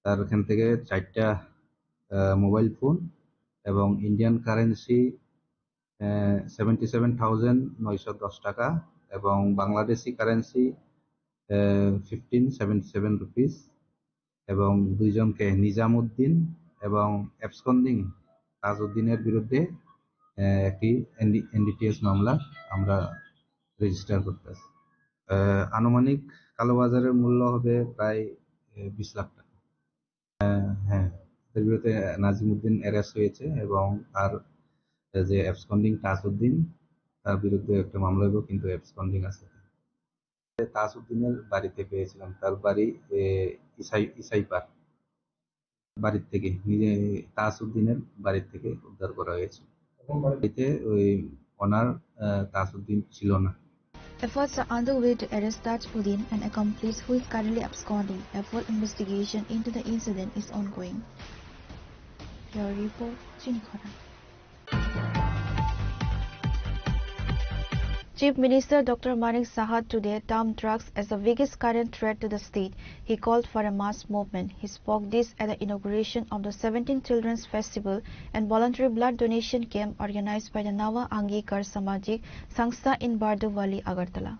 তার এখান থেকে 4টা মোবাইল ফোন এবং ইন্ডিয়ান কারেন্সি 77,910 টাকা এবং বাংলাদেশি কারেন্সি 1577 রুপিস এবং দুইজনকে নিজামউদ্দিন এবং অ্যাবসকন্ডিং তাজউদ্দিনের বিরুদ্ধে একটি এনডিপিএস মামলা আমরা রেজিস্টার করতেছি। আনুমানিক কালোবাজারের মূল্য হবে প্রায় 20 লাখ টাকা। হ্যাঁ, এর বিরুদ্ধে নাজিমউদ্দিন অ্যারেস্ট হয়েছে এবং আর যে অ্যাবসকন্ডিং তাজউদ্দিন তার বিরুদ্ধে একটা মামলা হবে, কিন্তু অ্যাবসকন্ডিং আছে। তাজউদ্দিনের বাড়িতে পেয়েছিলাম, তার বাড়ি ইসাইপার বাড়ির থেকে তাজউদ্দিনের বাড়ির থেকে উদ্ধার করা হয়েছে। বাড়িতে ওই ওনার তাজউদ্দিন ছিল না। Efforts are underway to arrest Tajuddin, an accomplice who is currently absconding. A full investigation into the incident is ongoing. Your report, Chinikhara. Chief Minister Dr. Manik Saha today termed drugs as the biggest current threat to the state. He called for a mass movement. He spoke this at the inauguration of the 17th Children's Festival and voluntary blood donation camp organized by the Nawa Angikar Samajik Sangstha in Barduvali, Agartala.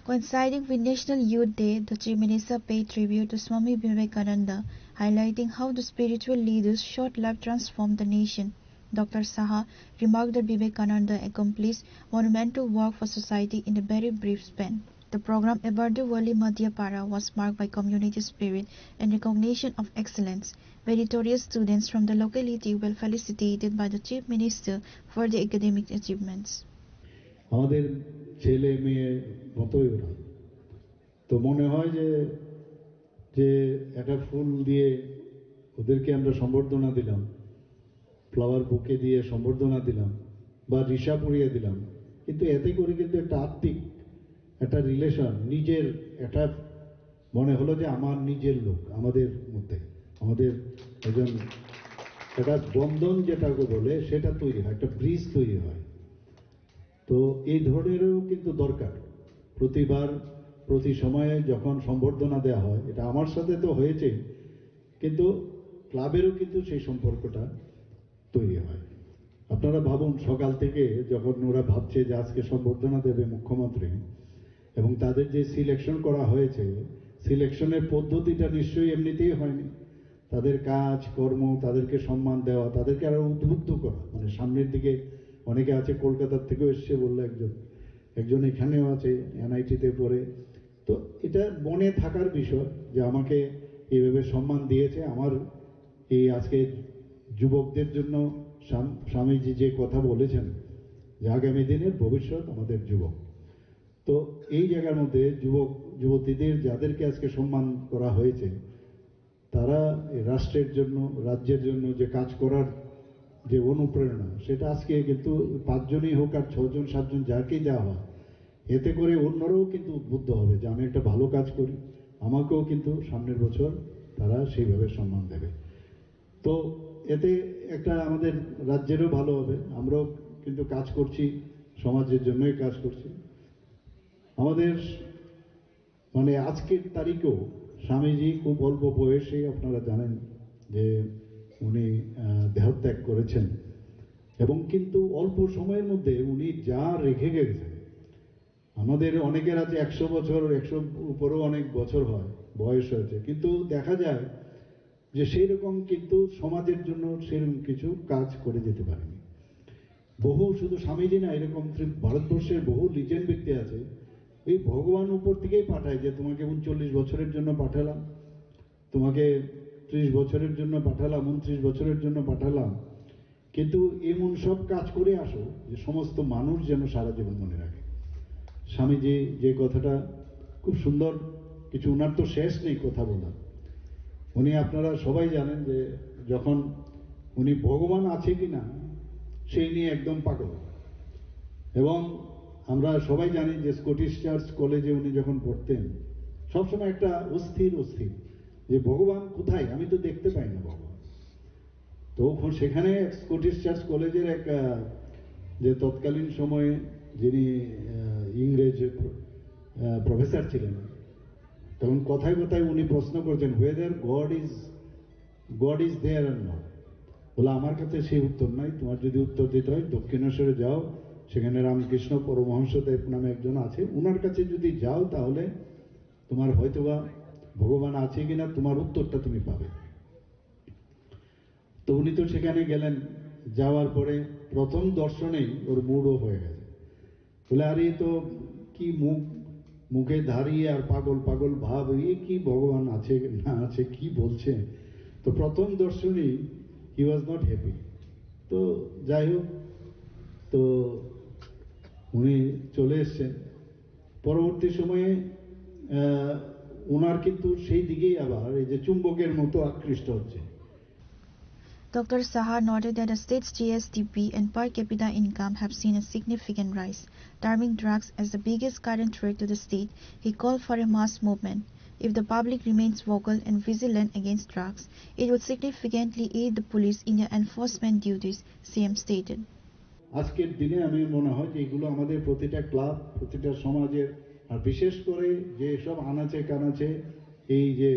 Coinciding with National Youth Day, the Chief Minister paid tribute to Swami Vivekananda, highlighting how the spiritual leader's short life transformed the nation. Dr. Saha remarked that Vivekananda accomplished monumental work for society in a very brief span. The program Barduvali Madhyapara was marked by community spirit and recognition of excellence. Meritorious students from the locality were felicitated by the Chief Minister for their academic achievements. আমাদের ছেলে মেয়ে মতোই ওরা, তো মনে হয় যে একটা ফুল দিয়ে ওদেরকে আমরা সম্বর্ধনা দিলাম, ফ্লাওয়ার বুকে দিয়ে সম্বর্ধনা দিলাম বা রিসা পরিয়ে দিলাম, কিন্তু এতে করে কিন্তু একটা আত্মিক একটা রিলেশন, নিজের একটা মনে হলো যে আমার নিজের লোক, আমাদের মধ্যে আমাদের একজন একটা বন্ধন যেটাকে বলে সেটা তৈরি হয়, একটা ব্রিজ তৈরি হয়। তো এই ধরনেরও কিন্তু দরকার। প্রতিবার প্রতি সময়ে যখন সম্বর্ধনা দেওয়া হয়, এটা আমার সাথে তো হয়েছেই, কিন্তু ক্লাবেরও কিন্তু সেই সম্পর্কটা তৈরি হয়। আপনারা ভাবুন, সকাল থেকে যখন ওরা ভাবছে যে আজকে সম্বর্ধনা দেবে মুখ্যমন্ত্রী এবং তাদের যে সিলেকশন করা হয়েছে, সিলেকশনের পদ্ধতিটা নিশ্চয়ই এমনিতেই হয়নি। তাদের কাজ কর্ম, তাদেরকে সম্মান দেওয়া, তাদেরকে আরো উদ্বুদ্ধ করা, মানে সামনের দিকে অনেকে আছে কলকাতার থেকেও এসছে বললো, একজন এখানেও আছে এনআইটিতে পড়ে। তো এটা মনে থাকার বিষয় যে আমাকে এইভাবে সম্মান দিয়েছে। আমার এই আজকে যুবকদের জন্য স্বামীজি যে কথা বলেছেন যে আগামী দিনের ভবিষ্যৎ আমাদের যুবক, তো এই জায়গার মধ্যে যুবক যুবতীদের যাদেরকে আজকে সম্মান করা হয়েছে, তারা রাষ্ট্রের জন্য, রাজ্যের জন্য যে কাজ করার যে অনুপ্রেরণা, সেটা আজকে কিন্তু 5 জনই হোক আর 6 জন 7 জন যাকেই দেওয়া হয়, এতে করে অন্যরাও কিন্তু উদ্বুদ্ধ হবে যে আমি একটা ভালো কাজ করি, আমাকেও কিন্তু সামনের বছর তারা সেইভাবে সম্মান দেবে। তো এতে একটা আমাদের রাজ্যেরও ভালো হবে, আমরাও কিন্তু কাজ করছি, সমাজের জন্যই কাজ করছি। আমাদের মানে আজকের তারিখেও স্বামীজি খুব অল্প বয়সে, আপনারা জানেন যে উনি দেহত্যাগ করেছেন, এবং কিন্তু অল্প সময়ের মধ্যে উনি যা রেখে গেছেন। আমাদের অনেকের আছে 100 বছর, 100 উপরেও অনেক বছর হয়, বয়স হয়েছে, কিন্তু দেখা যায় যে সেই রকম কিন্তু সমাজের জন্য সেরকম কিছু কাজ করে যেতে পারেনি। বহু শুধু স্বামীজি না, এরকম ভারতবর্ষের বহু লিজেন্ড ব্যক্তি আছে, এই ভগবান উপর থেকেই পাঠায় যে তোমাকে 39 বছরের জন্য পাঠালাম, তোমাকে 30 বছরের জন্য পাঠালাম, 29 বছরের জন্য পাঠালাম, কিন্তু এমন সব কাজ করে আসো যে সমস্ত মানুষ যেন সারা জীবন মনে রাখে। স্বামীজি যে কথাটা খুব সুন্দর, কিছু ওনার তো শেষ নেই কথা বলার। উনি আপনারা সবাই জানেন যে যখন উনি ভগবান আছে কিনা সেই নিয়ে একদম পাগল, এবং আমরা সবাই জানি যে স্কটিশ চার্চ কলেজে উনি যখন পড়তেন সবসময় একটা অস্থির যে ভগবান কোথায়, আমি তো দেখতে পাই না ভগবান। তো সেখানে স্কটিশ চার্চ কলেজের এক যে তৎকালীন সময়ে যিনি ইংরেজ প্রফেসর ছিলেন, তখন কথায় কথায় উনি প্রশ্ন করছেন whether God is there or not। বলে আমার কাছে সেই উত্তর নাই, তোমার যদি উত্তর দিতে হয় দক্ষিণেশ্বরে যাও, সেখানে রামকৃষ্ণ পরমহংসদেব নামে একজন আছে, উনার কাছে যদি যাও তাহলে তোমার হয়তোবা ভগবান আছে কিনা তোমার উত্তরটা তুমি পাবে। তো উনি তো সেখানে গেলেন, যাওয়ার পরে প্রথম দর্শনেই ওর মুডও হয়ে গেছে। বলে আরে তো কি মুখে দাঁড়িয়ে আর পাগল পাগল ভাব, কি ভগবান আছে না আছে কি বলছে। তো প্রথম দর্শনেই হি ওয়াজ নট হ্যাপি। তো যাই হোক, তো উনি চলে এসছেন। পরবর্তী সময়ে ওনার কিন্তু সেই দিকেই আবার এই যে চুম্বকের মতো আকৃষ্ট হচ্ছে। Dr. Saha noted that the state's GSDP and per capita income have seen a significant rise. Terming drugs as the biggest current threat to the state, he called for a mass movement. If the public remains vocal and vigilant against drugs, it would significantly aid the police in their enforcement duties, CM stated. আজকের দিনে আমি মনে হয় যে এগুলো আমাদের প্রতিটা club, প্রতিটা সমাজের, আর বিশেষ করে যে সব আনাচে কানাচে এই যে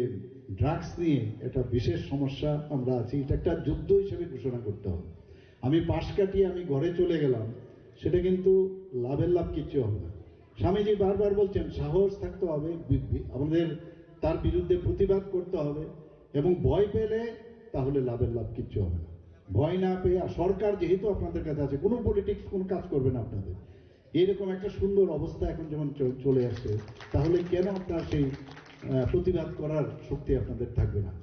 ড্রাগস নিয়ে একটা বিশেষ সমস্যা আমরা আছি, এটা একটা যুদ্ধ হিসেবে ঘোষণা করতে হবে। আমি পাশ কাটিয়ে আমি ঘরে চলে গেলাম, সেটা কিন্তু লাভের লাভ কিচ্ছু হবে না। স্বামীজি বারবার বলছেন সাহস থাকতে হবে, আমাদের তার বিরুদ্ধে প্রতিবাদ করতে হবে, এবং ভয় পেলে তাহলে লাভের লাভ কিচ্ছু হবে না। ভয় না পেয়ে, সরকার যেহেতু আপনাদের কাছে আছে, কোনো পলিটিক্স কোনো কাজ করবে না আপনাদের। এরকম একটা সুন্দর অবস্থা এখন যেমন চলে আসছে, তাহলে কেন আপনার সেই প্রতিবাদ করার শক্তি আপনাদের থাকবে না?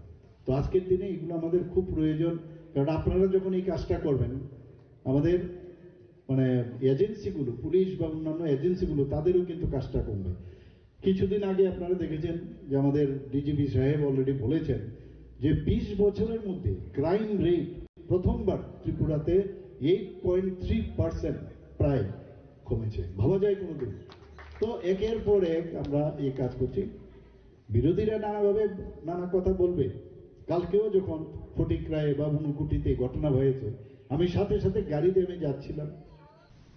তো আজকের দিনে এগুলো আমাদের খুব প্রয়োজন, কারণ আপনারা যখন এই কাজটা করবেন, আমাদের মানে এজেন্সিগুলো, পুলিশ বা অন্যান্য এজেন্সিগুলো, তাদেরও কিন্তু কাজটা কমবে। কিছুদিন আগে আপনারা দেখেছেন যে আমাদের ডিজিপি সাহেব অলরেডি বলেছেন যে 20 বছরের মধ্যে ক্রাইম রেট প্রথমবার ত্রিপুরাতে 8.3% প্রায় কমেছে। ভাবা যায় কোনোদিন? তো একের পর এক আমরা এই কাজ করছি। বিরোধীরা নানাভাবে নানা কথা বলবে। কালকেও যখন ফটিকরায় বা ঊনকোটিতে ঘটনা হয়েছে, আমি সাথে সাথে গাড়িতে আমি যাচ্ছিলাম।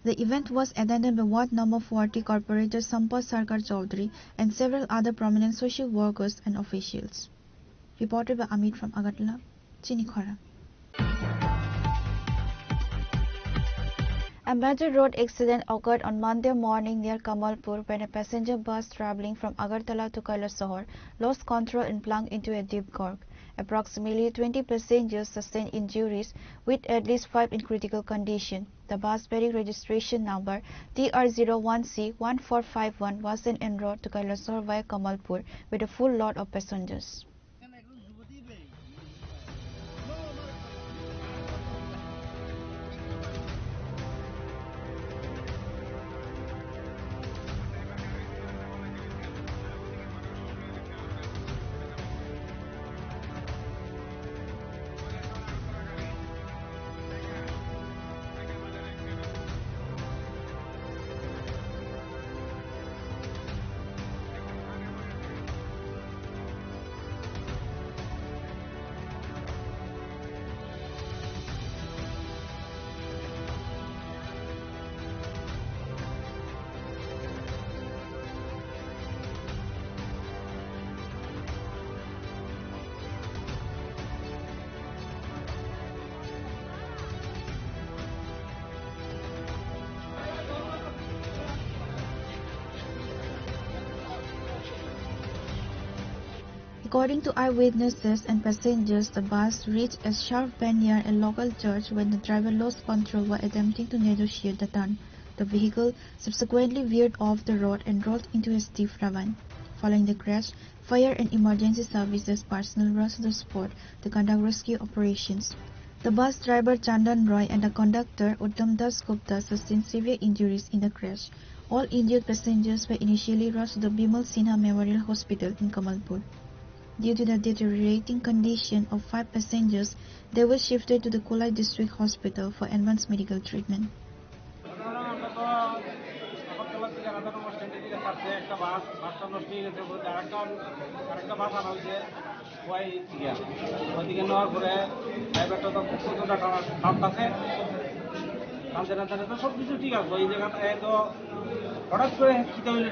The event was attended by Ward Number 40 Corporator Sampal Sarkar Chaudhary and several other prominent social workers and officials. Reported by Amit from Agartala, Chinikhara. A major road accident occurred on Monday morning near Kamalpur when a passenger bus travelling from Agartala to Kailasahar lost control and plunged into a deep gorge. Approximately 20 passengers sustained injuries, with at least 5 in critical condition. The bus bearing registration number TR01C1451 was then en route to Kailasahar via Kamalpur with a full load of passengers. According to eyewitnesses and passengers, the bus reached a sharp bend near a local church when the driver lost control while attempting to negotiate the turn. The vehicle subsequently veered off the road and rolled into a steep ravine. Following the crash, fire and emergency services personnel rushed to the spot to conduct rescue operations. The bus driver Chandan Roy and the conductor Uttam Das Gupta sustained severe injuries in the crash. All injured passengers were initially rushed to the Bimal Sinha Memorial Hospital in Kamalpur. Due to the deteriorating condition of 5 passengers, they were shifted to the Kolai District Hospital for advanced medical treatment. হঠাৎ করে চিন্তা হইলে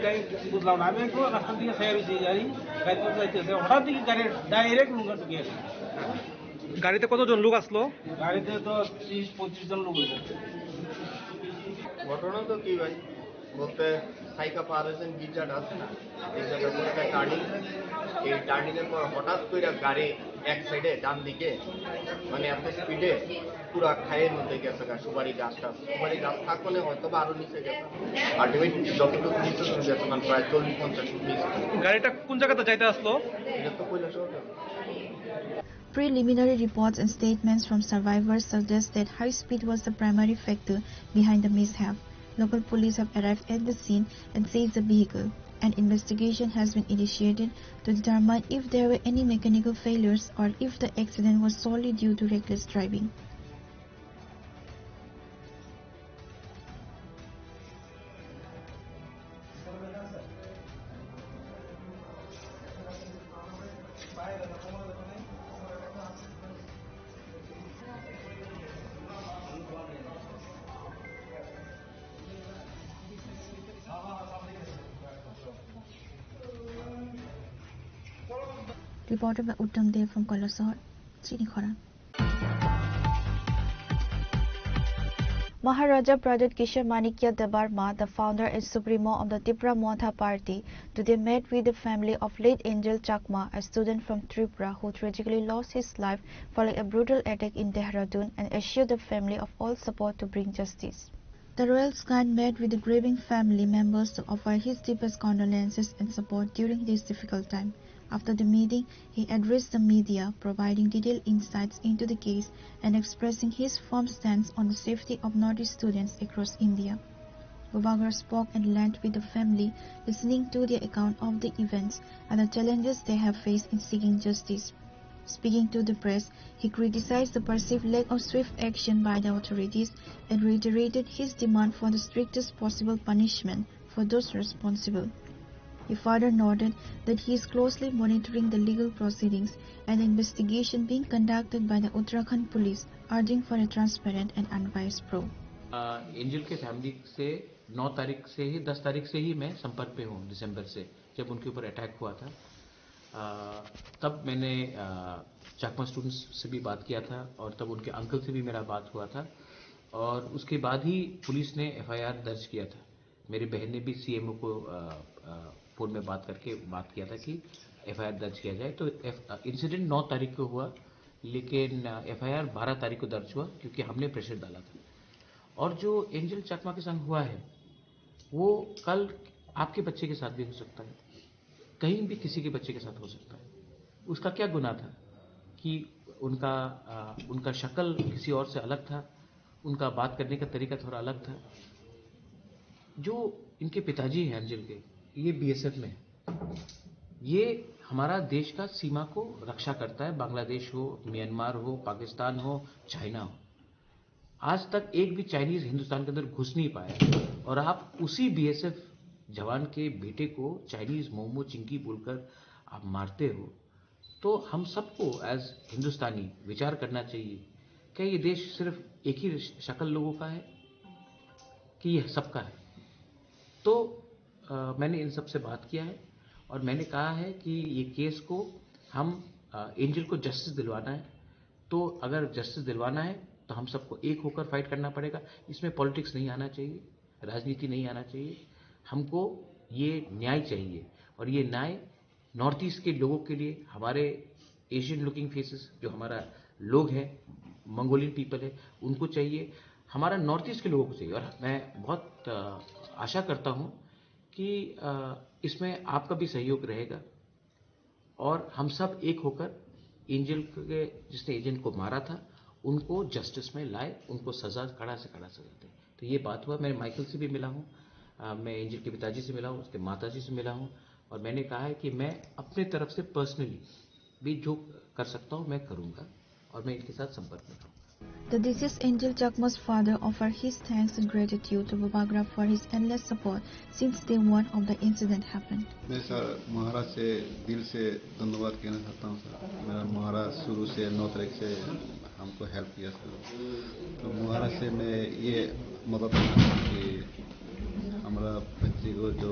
বুঝলাম না, আমি একটু রাস্তার দিকে ছেড়ে বেশি গাড়ি গাড়িতে যাইতেছে, হঠাৎ দিকে গাড়ির ডাইরেক্ট লুঙ্গা ঢুকে গেছে। গাড়িতে কতজন লোক আসলো? গাড়িতে তো 30-35 জন লোক হয়েছে। ঘটনা তো কি ভাই বলতে, সাইকা পার হয়েছেন গির্জাটা আছে না, এই জায়গার পর একটা টার্নিং, এই টার্নিং এর পর হঠাৎ করে গাড়ি এক সাইডে ডান দিকে মানে এত স্পিডে পুরা খাইয়ের মধ্যে গেছে। সুপারি গাছ থাকলে হয়তো বা আরো নিচে গেছে, আলটিমেট যতটুকু নিচে চলে গেছে মানে প্রায় 40-50 ফুট নিচে। গাড়িটা কোন জায়গাতে যাইতে আসলো? এটা তো Kailashahar. Preliminary reports and statements from survivors suggest that high speed was the primary factor behind the mishap. Local police have arrived at the scene and seized the vehicle. An investigation has been initiated to determine if there were any mechanical failures or if the accident was solely due to reckless driving. Reported by Uttam Dev from Kolasahar, Chinikhara. Maharaja Pradut Kishore Manikya Debarma, the founder and supremo of the Tripura Montha Party, today met with the family of late Angel Chakma, a student from Tripura who tragically lost his life following a brutal attack in Dehradun, and assured the family of all support to bring justice. The royal scion met with the grieving family members to offer his deepest condolences and support during this difficult time. After the meeting, he addressed the media, providing detailed insights into the case and expressing his firm stance on the safety of Northeast students across India. Gubagar spoke at length with the family, listening to their account of the events and the challenges they have faced in seeking justice. Speaking to the press, he criticized the perceived lack of swift action by the authorities and reiterated his demand for the strictest possible punishment for those responsible. He further noted that he is closely monitoring the legal proceedings and the investigation being conducted by the Uttarakhand police, urging for a transparent and unbiased probe. Angel के family से 9 तारीख से ही 10 तारीख से ही मैं संपर्क पे हूँ, दिसंबर से जब उनके ऊपर अटैक हुआ था। तब मैंने चाकमा स्टूडेंट्स से भी बात किया था और तब उनके अंकल से भी मेरा बात हुआ था और उसके बाद ही पुलिस ने FIR दर्ज किया था। मेरी बहन ने भी CMO को फोन में बात करके बात किया था कि FIR दर्ज किया जाए। तो इंसिडेंट 9 तारीख को हुआ, लेकिन FIR 12 तारीख को दर्ज हुआ क्योंकि हमने प्रेशर डाला था। और जो एंजल चकमा के संग हुआ है वो कल आपके बच्चे के साथ भी हो सकता है, कहीं भी किसी के बच्चे के साथ हो सकता है। उसका क्या गुनाह था कि उनका शक्ल किसी और से अलग था, उनका बात करने का तरीका थोड़ा अलग था। जो इनके पिताजी हैं एंजल के, ये BSF में, ये हमारा देश का सीमा को रक्षा करता है, बांग्लादेश हो, म्यांमार हो, पाकिस्तान हो, चाइना हो। आज तक एक भी चाइनीज हिंदुस्तान के अंदर घुस नहीं पाया और आप उसी BSF जवान के बेटे को चाइनीज मोमो चिंकी बोलकर आप मारते हो। तो हम सबको एज हिंदुस्तानी विचार करना चाहिए, क्या ये देश सिर्फ एक ही शक्ल लोगों का है कि यह सबका है? तो मैंने इन सब से बात किया है और मैंने कहा है कि ये केस को हम एंजल को जस्टिस दिलवाना है, तो अगर जस्टिस दिलवाना है तो हम सबको एक होकर फाइट करना पड़ेगा। इसमें पॉलिटिक्स नहीं आना चाहिए, राजनीति नहीं आना चाहिए, हमको ये न्याय चाहिए और ये न्याय नॉर्थ ईस्ट के लोगों के लिए, हमारे एशियन लुकिंग फेसेस जो हमारा लोग हैं, मंगोलियन पीपल है, उनको चाहिए, हमारा नॉर्थ ईस्ट के लोगों को चाहिए। और मैं बहुत आशा करता हूं कि इसमें आपका भी सहयोग रहेगा और हम सब एक होकर एंजल के जिसने एजेंट को मारा था उनको जस्टिस में लाए, उनको सजा, कड़ा से कड़ा सजा दे। तो ये बात हुआ। मैं माइकल से भी मिला हूँ, मैं एंजल के पिताजी से मिला हूँ, उसके माताजी से मिला हूँ, और मैंने कहा है कि मैं अपने तरफ से पर्सनली भी जो कर सकता हूँ मैं करूँगा, और मैं इनके साथ संपर्क में हूँ। The deceased Angel Chakma's father offered his thanks and gratitude to Babagra for his endless support since day one of the incident happened. मैं सर महाराज से दिल से धन्यवाद कहना चाहता हूँ सर। मेरा महाराज शुरू से 9 तारीख से हमको हेल्प किया सर। तो महाराज से मैं ये मदद करना कि हमारा बच्चे को जो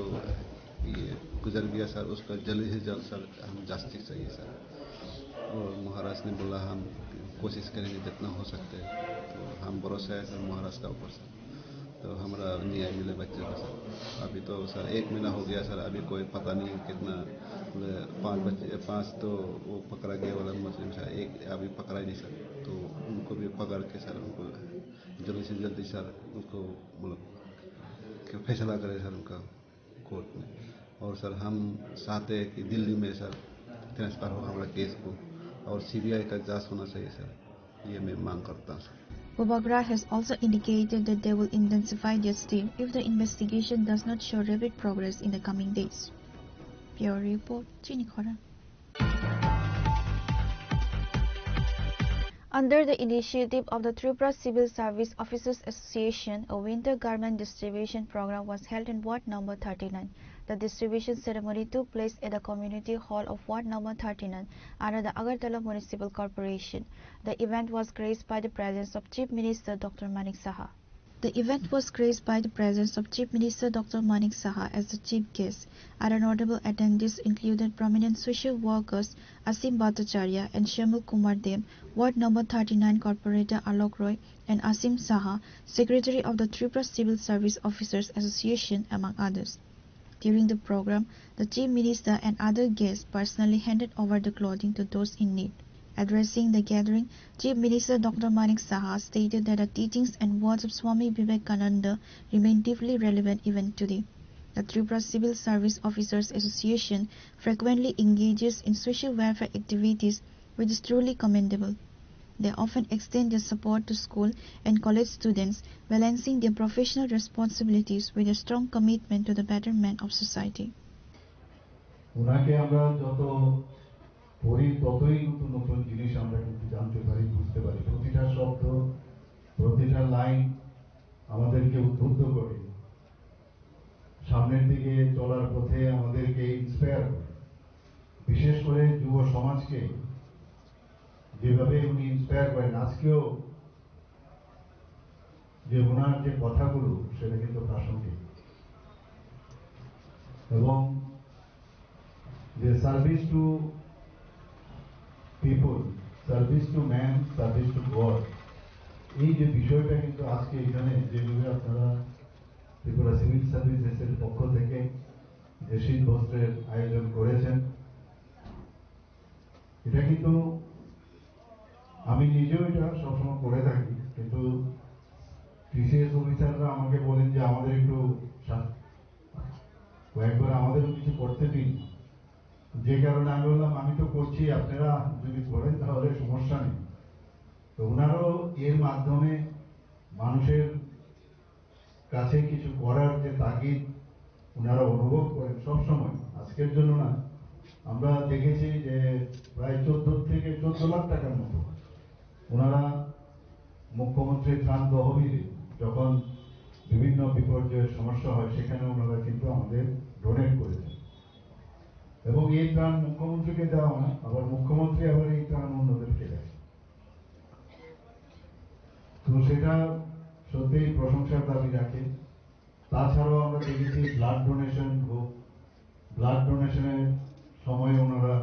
ये गुजर गया सर, उसका जल्द से जल्द सर हम जस्टिस चाहिए सर। और महाराज ने बोला हम कोशिश करेंगे जितना हो सकते हैं। तो हम भरोसा है सर महाराज का ऊपर सर, तो हमारा न्याय मिले बच्चे को सर। अभी तो सर 1 महीना हो गया सर, अभी कोई पता नहीं कितना 5 बच्चे 5 तो वो पकड़ा गया वाला मुस्लिम सर, 1 अभी पकड़ा ही नहीं सर। तो उनको भी पकड़ के सर उनको जल्दी से जल्दी सर उनको मतलब फैसला करे सर उनका कोर्ट में। और सर हम चाहते हैं कि दिल्ली में सर ट्रांसफर हो हमारा केस को, और सीबीआई का जांच होना चाहिए सर, ये मैं मांग करता हूँ। Babagra has also indicated that they will intensify their team if the investigation does not show rapid progress in the coming days. Bureau Report, Chini Khora. Under the initiative of the Tripura Civil Service Officers Association, a winter garment distribution program was held in Ward number 39. The distribution ceremony took place at the community hall of Ward number 39 under the Agartala Municipal Corporation. The event was graced by the presence of Chief Minister Dr. Manik Saha. The event was graced by the presence of Chief Minister Dr. Manik Saha as the chief guest. Other notable attendees included prominent social workers Asim Bhattacharya and Shamil Kumar Dev, Ward number 39 Corporator Alok Roy, and Asim Saha, Secretary of the Tripura Civil Service Officers Association, among others. During the program, the Chief Minister and other guests personally handed over the clothing to those in need. Addressing the gathering, Chief Minister Dr. Manik Saha stated that the teachings and words of Swami Vivekananda remain deeply relevant even today. The Tripura Civil Service Officers Association frequently engages in social welfare activities, which is truly commendable. They often extend their support to school and college students, balancing their professional responsibilities with a strong commitment to the betterment of society. ওনাকে আমরা যত পড়ি ততই নতুন নতুন জিনিস আমরা কিন্তু জানতে পারি, বুঝতে পারি। প্রতিটা শব্দ, প্রতিটা লাইন আমাদেরকে উদ্বুদ্ধ করে, সামনের দিকে চলার পথে আমাদেরকে ইন্সপায়ার করে। বিশেষ করে যুব সমাজকে যেভাবে উনি ইন্সপায়ার করেন, আজকেও যে ওনার যে কথাগুলো সেটা কিন্তু প্রাসঙ্গিক। এবং যে service to people, service to man, service to god, এই যে বিষয়টা কিন্তু আজকে এখানে যেভাবে আপনারা ত্রিপুরা সিভিল সার্ভিসেসের পক্ষ থেকে যে শীত বস্ত্রের আয়োজন করেছেন, এটা কিন্তু আমি নিজেও এটা সবসময় করে থাকি, কিন্তু টিসিএস অফিসাররা আমাকে বলেন যে আমাদের একটু কয়েকবার আমাদের কিছু করতে দিন, যে কারণে আমি বললাম আমি তো করছি, আপনারা যদি করেন তাহলে সমস্যা নেই। তো ওনারও এর মাধ্যমে মানুষের কাছে কিছু করার যে তাগিদ ওনারা অনুভব করেন সবসময়, আজকের জন্য না। আমরা দেখেছি যে প্রায় 14 থেকে 14 লাখ টাকার মতো ওনারা মুখ্যমন্ত্রী ত্রাণ তহবিলে যখন বিভিন্ন বিপর্যয়ের সমস্যা হয় সেখানে ওনারা কিন্তু আমাদের ডোনেট করেছেন। এবং এই ত্রাণ মুখ্যমন্ত্রীকে দেওয়া না, আবার মুখ্যমন্ত্রী আবার এই ত্রাণ অন্যদেরকে দেয়। তো সেটা সত্যিই প্রশংসার দাবি রাখে। তাছাড়াও আমরা দেখেছি ব্লাড ডোনেশন হোক, ব্লাড ডোনেশনের সময় ওনারা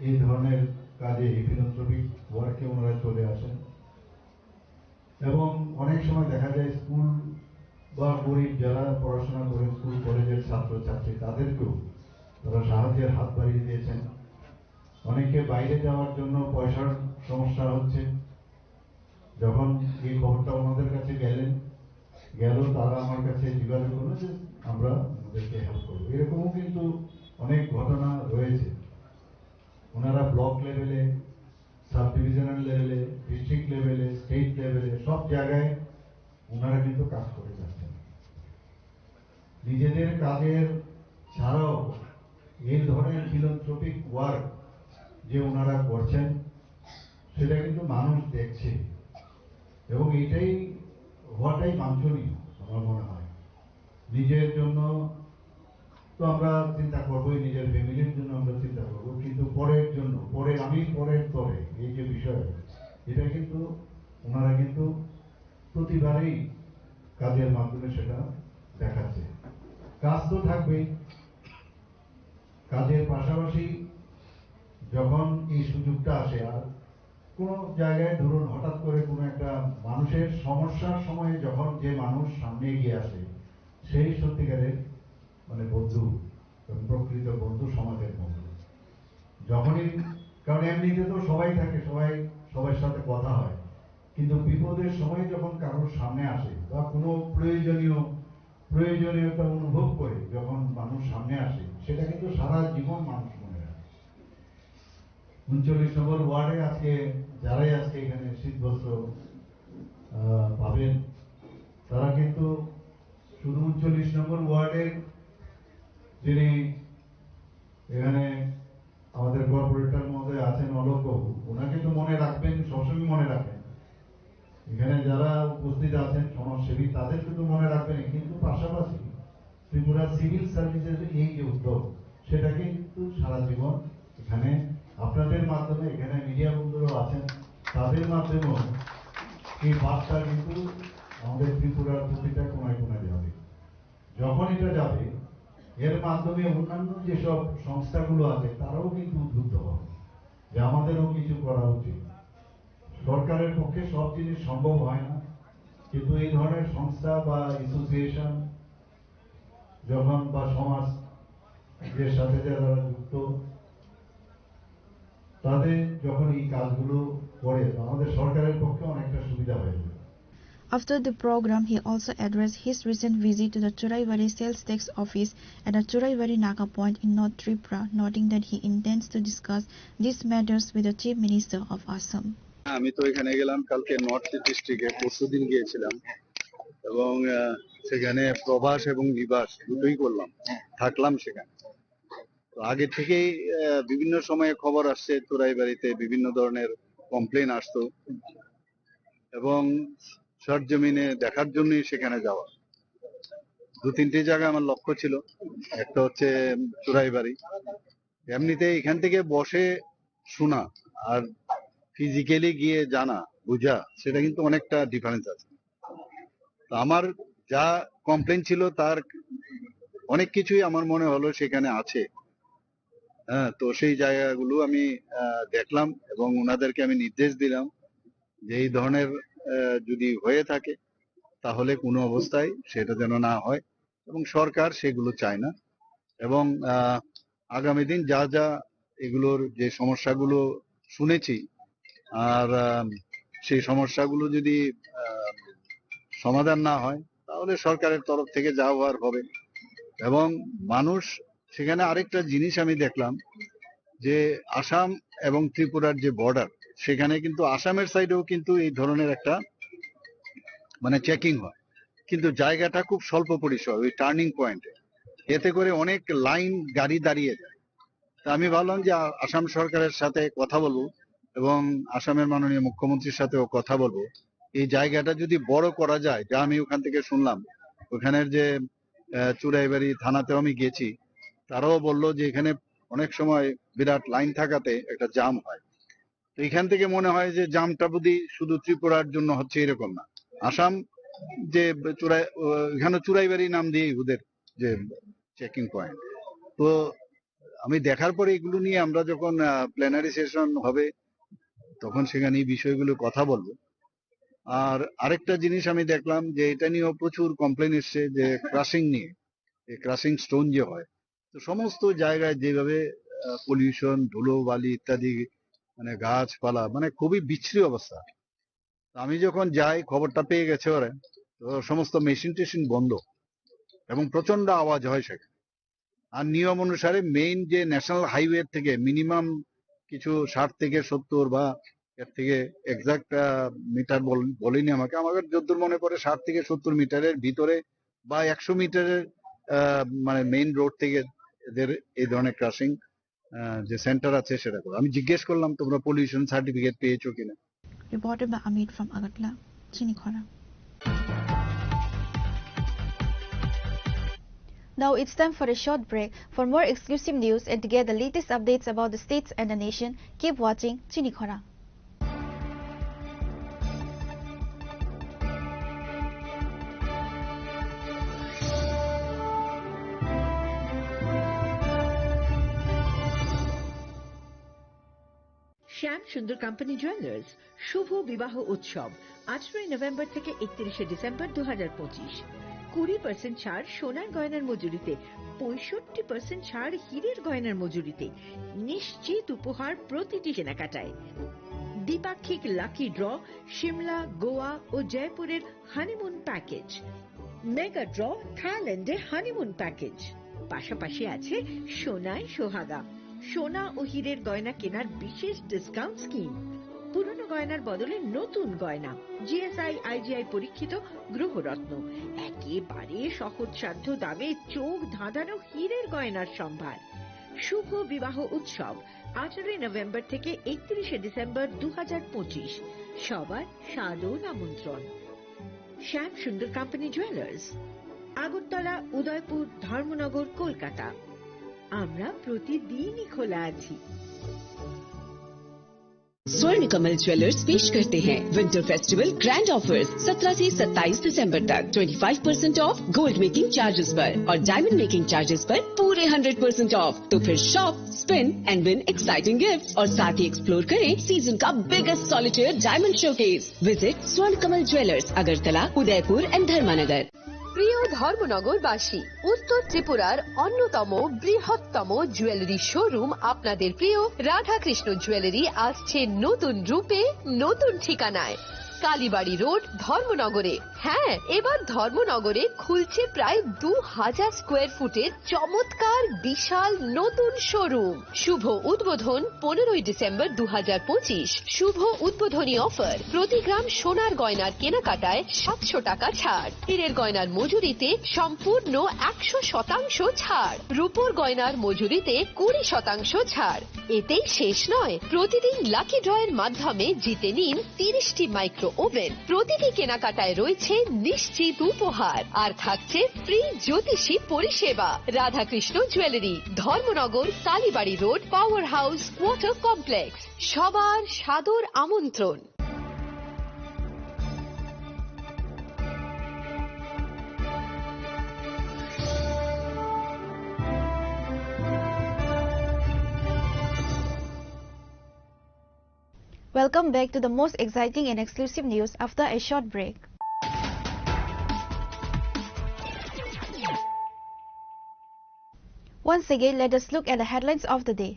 এই ধরনের কাজে ফিলান্থ্রপিক ওয়ার্কে ওনারা চলে আসেন। এবং অনেক সময় দেখা যায় স্কুল বা গরিব যারা পড়াশোনা করে স্কুল কলেজের ছাত্রছাত্রী তাদেরকেও তারা সাহায্যের হাত বাড়িয়ে দিয়েছেন। অনেকে বাইরে যাওয়ার জন্য পয়সার সমস্যা হচ্ছে, যখন এই খবরটা ওনাদের কাছে গেল তারা আমার কাছে যোগাযোগ করলো যে আমরা ওদেরকে হেল্প করবো। এরকমও কিন্তু অনেক ঘটনা রয়েছে। ওনারা ব্লক লেভেলে, সাব ডিভিশনাল লেভেলে, ডিস্ট্রিক্ট লেভেলে, স্টেট লেভেলে সব জায়গায় ওনারা কিন্তু কাজ করে যাচ্ছেন। নিজেদের কাজের ছাড়াও এই ধরনের ফিলান্থ্রপিক ওয়ার্ক যে ওনারা করছেন সেটা কিন্তু মানুষ দেখছে, এবং এটাই হওয়াটাই বাঞ্ছনীয় আমার মনে হয়। নিজের জন্য তো আমরা চিন্তা করবোই, নিজের ফ্যামিলির জন্য আমরা চিন্তা করবো, কিন্তু পরের জন্য, পরের পরে এই যে বিষয়, এটা কিন্তু ওনারা কিন্তু প্রতিবারেই কাজের মাধ্যমে সেটা দেখাচ্ছে। কাজ তো থাকবেই, কাজের পাশাপাশি যখন এই সুযোগটা আসে, আর কোন জায়গায় ধরুন হঠাৎ করে কোনো একটা মানুষের সমস্যার সময়ে যখন যে মানুষ সামনে এগিয়ে আসে, সেই সত্যিকারের মানে বন্ধু, প্রকৃত বন্ধু, সমাজের বন্ধু। যখনই, কারণ এমনিতে তো সবাই থাকে, সবার সাথে কথা হয়, কিন্তু বিপদের সময় যখন কারোর সামনে আসে বা কোনো প্রয়োজনীয়তা অনুভব করে যখন মানুষ সামনে আসে, সেটা কিন্তু সারা জীবন মানুষ মনে রাখে। 39 নম্বর ওয়ার্ডে আজকে যারাই আজকে এখানে শীতবস্ত্র পাবেন, তারা কিন্তু শুধু 39 নম্বর ওয়ার্ডের যিনি এখানে আমাদের কর্পোরেটর মহোদয় আছেন অলোক বাবু, ওনাকে তো মনে রাখবেন, সবসময় মনে রাখেন। এখানে যারা উপস্থিত আছেন সমাজসেবী, তাদেরকে তো মনে রাখবেন, কিন্তু পাশাপাশি ত্রিপুরা সিভিল সার্ভিসের এই যে উদ্যোগ, সেটা কিন্তু সারা জীবন এখানে আপনাদের মাধ্যমে, এখানে মিডিয়া বন্ধুরাও আছেন, তাদের মাধ্যমেও এই বার্তা কিন্তু আমাদের ত্রিপুরার প্রতিটা কোনায় কোনায় যাবে। যখন এটা যাবে, এর মাধ্যমে অন্যান্য যেসব সংস্থাগুলো আছে তারাও কিন্তু উদ্বুদ্ধ হবে যে আমাদেরও কিছু করা উচিত। সরকারের পক্ষে সব জিনিস সম্ভব হয় না, কিন্তু এই ধরনের সংস্থা বা অ্যাসোসিয়েশন যখন, বা সমাজের সাথে যারা যুক্ত, তাদের যখন এই কাজগুলো করে, আমাদের সরকারের পক্ষে অনেকটা সুবিধা হয়ে যাবে। After the program, he also addressed his recent visit to the Churaibari Sales Tax Office at the Churaibari Naga Point in North Tripura, noting that he intends to discuss these matters with the Chief Minister of Assam. আমি তো এখানে গেলাম কালকে north ডিস্ট্রিক্টে, পরশুদিন গিয়েছিলাম, এবং সেখানে প্রবাস এবং নিবাস দুটোই করলাম, থাকলাম সেখানে। তো আগে থেকেই বিভিন্ন সময়ে খবর আসছে, চোরাইবাড়িতে বিভিন্ন ধরনের কমপ্লেন আসতো, এবং সরজমিনে দেখার জন্যই সেখানে যাওয়া। 2-3টে জায়গা আমার লক্ষ্য ছিল, একটা হচ্ছে চোরাইবাড়ি। এমনিতে এখান থেকে বসে শোনা আর ফিজিক্যালি গিয়ে জানা বোঝা, সেটা কিন্তু অনেকটা ডিফারেন্স আছে। তো আমার যা কমপ্লেন ছিল তার অনেক কিছুই আমার মনে হলো সেখানে আছে। হ্যাঁ, তো সেই জায়গাগুলো আমি দেখলাম, এবং ওনাদেরকে আমি নির্দেশ দিলাম যে এই ধরনের যদি হয়ে থাকে তাহলে কোনো অবস্থায় সেটা যেন না হয়, এবং সরকার সেগুলো চায় না। এবং আগামী দিন যা যা এগুলোর যে সমস্যাগুলো শুনেছি, আর সেই সমস্যাগুলো যদি সমাধান না হয়, তাহলে সরকারের তরফ থেকে যা হওয়ার হবে। এবং মানুষ সেখানে আরেকটা জিনিস আমি দেখলাম যে আসাম এবং ত্রিপুরার যে বর্ডার, সেখানে কিন্তু আসামের সাইডেও কিন্তু এই ধরনের একটা মানে চেকিং হয়, কিন্তু জায়গাটা খুব স্বল্প পরিসর, ওই টার্নিং পয়েন্টে। এতে করে অনেক লাইন গাড়ি দাঁড়িয়ে যায়। তা আমি ভাবলাম যে আসাম সরকারের সাথে কথা বলবো, এবং আসামের মাননীয় মুখ্যমন্ত্রীর সাথেও কথা বলবো, এই জায়গাটা যদি বড় করা যায়। যা আমি ওখান থেকে শুনলাম, ওখানের যে চুরাইবাড়ি থানাতেও আমি গেছি, তারাও বললো যে এখানে অনেক সময় বিরাট লাইন থাকাতে একটা জাম হয়। তো এখান থেকে মনে হয় যে জামটা বুঝি শুধু ত্রিপুরার জন্য হচ্ছে এরকম না, আসাম যে এখানে চুরাইবাড়ি নাম দিয়েই ওদের যে চেকিং পয়েন্ট। তো আমি দেখার পরে এগুলো নিয়ে আমরা যখন প্ল্যানারি সেশন হবে, তখন সেখানে এই বিষয়গুলো কথা বলবো। আর আরেকটা জিনিস আমি দেখলাম যে এটা নিয়েও প্রচুর কমপ্লেন এসছে, যে ক্রাশিং নিয়ে, ক্রাশিং স্টোন যে হয়, তো সমস্ত জায়গায় যেভাবে পলিউশন, ধুলো বালি ইত্যাদি, মানে গাছপালা, মানে খুবই বিচ্ছিরি অবস্থা। আমি যখন যাই, খবরটা পেয়ে গেছে ওরা, তো সমস্ত মেশিন টেশিন বন্ধ এবং প্রচন্ড আওয়াজ হয় সেখানে। আর নিয়ম অনুসারে মেইন যে ন্যাশনাল হাইওয়ে থেকে মিনিমাম কিছু 60 থেকে 70 বা এর থেকে এক্সাক্ট মিটার বলিনি আমাকে যতদূর মনে পড়ে 60 থেকে 70 মিটারের ভিতরে বা 100 মিটারের মানে মেইন রোড থেকে এদের এই ধরনের ক্রাশিং যে সেন্টার আছে সেটা করে। আমি জিজ্ঞেস করলাম তোমরা পলিউশন সার্টিফিকেট পেয়েছো কিনা। Reported by Amit from Agartala, Chinikhora. Now it's time for a short break. For more exclusive news and to get the latest updates about the states and the nation, keep watching Chinikhora. শ্যাম সুন্দর company jewellers শুভ বিবাহ উৎসব 18 November থেকে 31 December 2025। 20% ছাড় সোনার গয়নার মজুরিতে, 65% ছাড় হীরের গয়নার মজুরিতে, নিশ্চিত উপহার প্রতিটি কেনাকাটায়। দ্বিপাক্ষিক লাকি ড্র, শিমলা, গোয়া ও জয়পুরের হানিমুন প্যাকেজ, মেগা ড্র থাইল্যান্ডে হানিমুন প্যাকেজ, পাশাপাশি আছে সোনায় সোহাগা, সোনা ও হীরের গয়না কেনার বিশেষ ডিসকাউন্ট স্কিম, পুরনো গয়নার বদলে নতুন গয়না, জিএসআই আইজিআই পরীক্ষিত গ্রহরত্ন, একেবারে সহজসাধ্য দামে চোখ ধাঁধানো হীরের গয়নার সম্ভার। শুভ বিবাহ উৎসব 18 নভেম্বর থেকে 31 ডিসেম্বর 2025। সবার সাদর আমন্ত্রণ। শ্যাম সুন্দর কোম্পানি জুয়েলার্স, আগরতলা, উদয়পুর, ধর্মনগর, কলকাতা। আমরা প্রতিদিনই খোলা আছি। स्वर्ण कमल ज्वेलर्स पेश करते हैं विंटर फेस्टिवल ग्रैंड ऑफर्स 17 से 27 दिसंबर तक 25% ऑफ गोल्ड मेकिंग चार्जेस पर और डायमंड मेकिंग चार्जेस पर पूरे 100% ऑफ। तो फिर shop, spin and win exciting gifts और साथ ही एक्सप्लोर करें सीजन का biggest solitaire diamond showcase. Visit Swarna Kamal jewellers, Agartala, Udaipur and धर्मानगर। প্রিয় ধর্মনগরবাসী, উত্তর ত্রিপুরার অন্যতম বৃহত্তম জুয়েলারি শোরুম আপনাদের প্রিয় রাধাকৃষ্ণ জুয়েলারি আসছে নতুন রূপে, নতুন ঠিকানায়, কালীবাড়ি রোড, ধর্মনগরে। হ্যাঁ, এবার ধর্মনগরে খুলছে প্রায় 2000 স্কোয়ার ফুটের চমৎকার বিশাল নতুন শোরুম। শুভ উদ্বোধন 15 ডিসেম্বর 2025। শুভ উদ্বোধনী অফার, প্রতি গ্রাম সোনার গয়নার কেনাকাটায় 700 টাকা ছাড়, হীরের গয়নার মজুরিতে সম্পূর্ণ 100% ছাড়, রূপোর গয়নার মজুরিতে 20% ছাড়। এতেই শেষ নয়, প্রতিদিন লাকি ড্রয়ের মাধ্যমে জিতে নিন 30টি মাইক্রো ওভেন। প্রতিটি কেনাকাটায় রয়েছে নিশ্চিত উপহার আর থাকছে ফ্রি জ্যোতিষী পরিষেবা। Radhakrishna jewellery, Dharmanagar, Kalibari road, power house, water complex. সবার সাদর আমন্ত্রণ। Welcome back to the most exciting and exclusive news after a short break. Once again, let us look at the headlines of the day.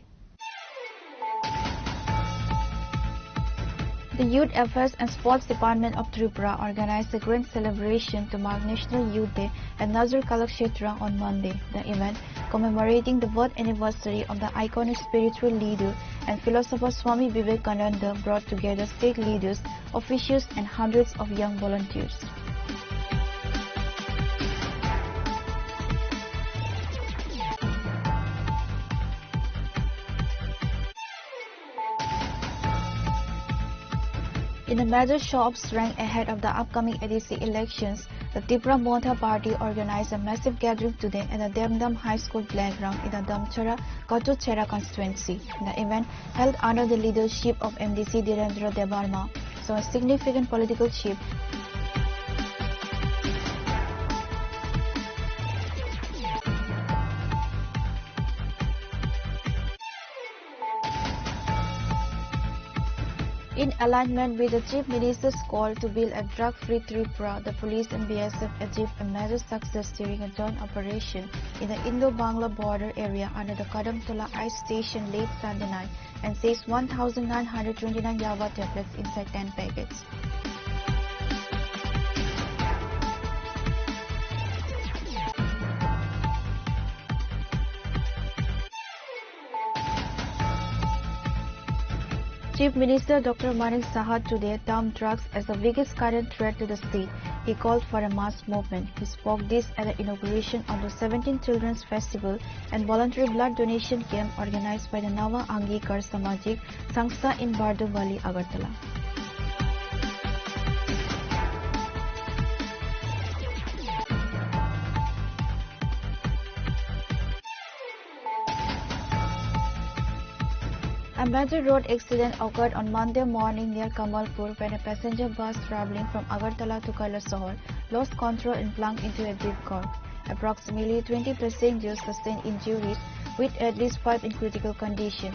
The Youth Affairs and Sports Department of Tripura organized a grand celebration to mark National Youth Day at Nazar Kalakshetra on Monday. The event, commemorating the birth anniversary of the iconic spiritual leader and philosopher Swami Vivekananda, brought together state leaders, officials and hundreds of young volunteers. In the major shops ranked ahead of the upcoming ADC elections, the Tripura Montha Party organized a massive gathering today at the Demdam High School playground in the Damchara Kotuchera constituency. The event, held under the leadership of MDC Dhirendra Debarma, saw a significant political shift. In alignment with the Chief Minister's call to build a drug-free Tripura, the police and BSF achieved a major success during a joint operation in the Indo-Bangla border area under the Kadamtola Ice Station late Sunday night and seized 1,929 Yava tablets inside 10 packets. Chief Minister Dr. Manik Saha today termed drugs as the biggest current threat to the state. He called for a mass movement. He spoke this at the inauguration of the 17th Children's Festival and voluntary blood donation camp organized by the Nawa Angikar Samajik Sangstha in Bardovali, Agartala. A major road accident occurred on Monday morning near Kamalpur when a passenger bus travelling from Agartala to Kailasahar lost control and plunged into a deep curve. Approximately 20 passengers sustained injuries, with at least 5 in critical condition.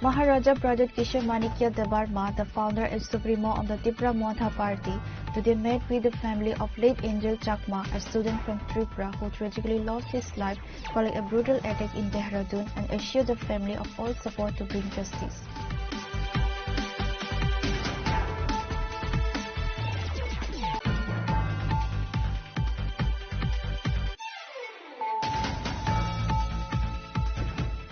Maharaja Pradut Kishore Manikya Debarma, the founder and supremo of the Tripura Montha party, today met with the family of late Angel Chakma, a student from Tripura who tragically lost his life following a brutal attack in Dehradun, and assured the family of all support to bring justice.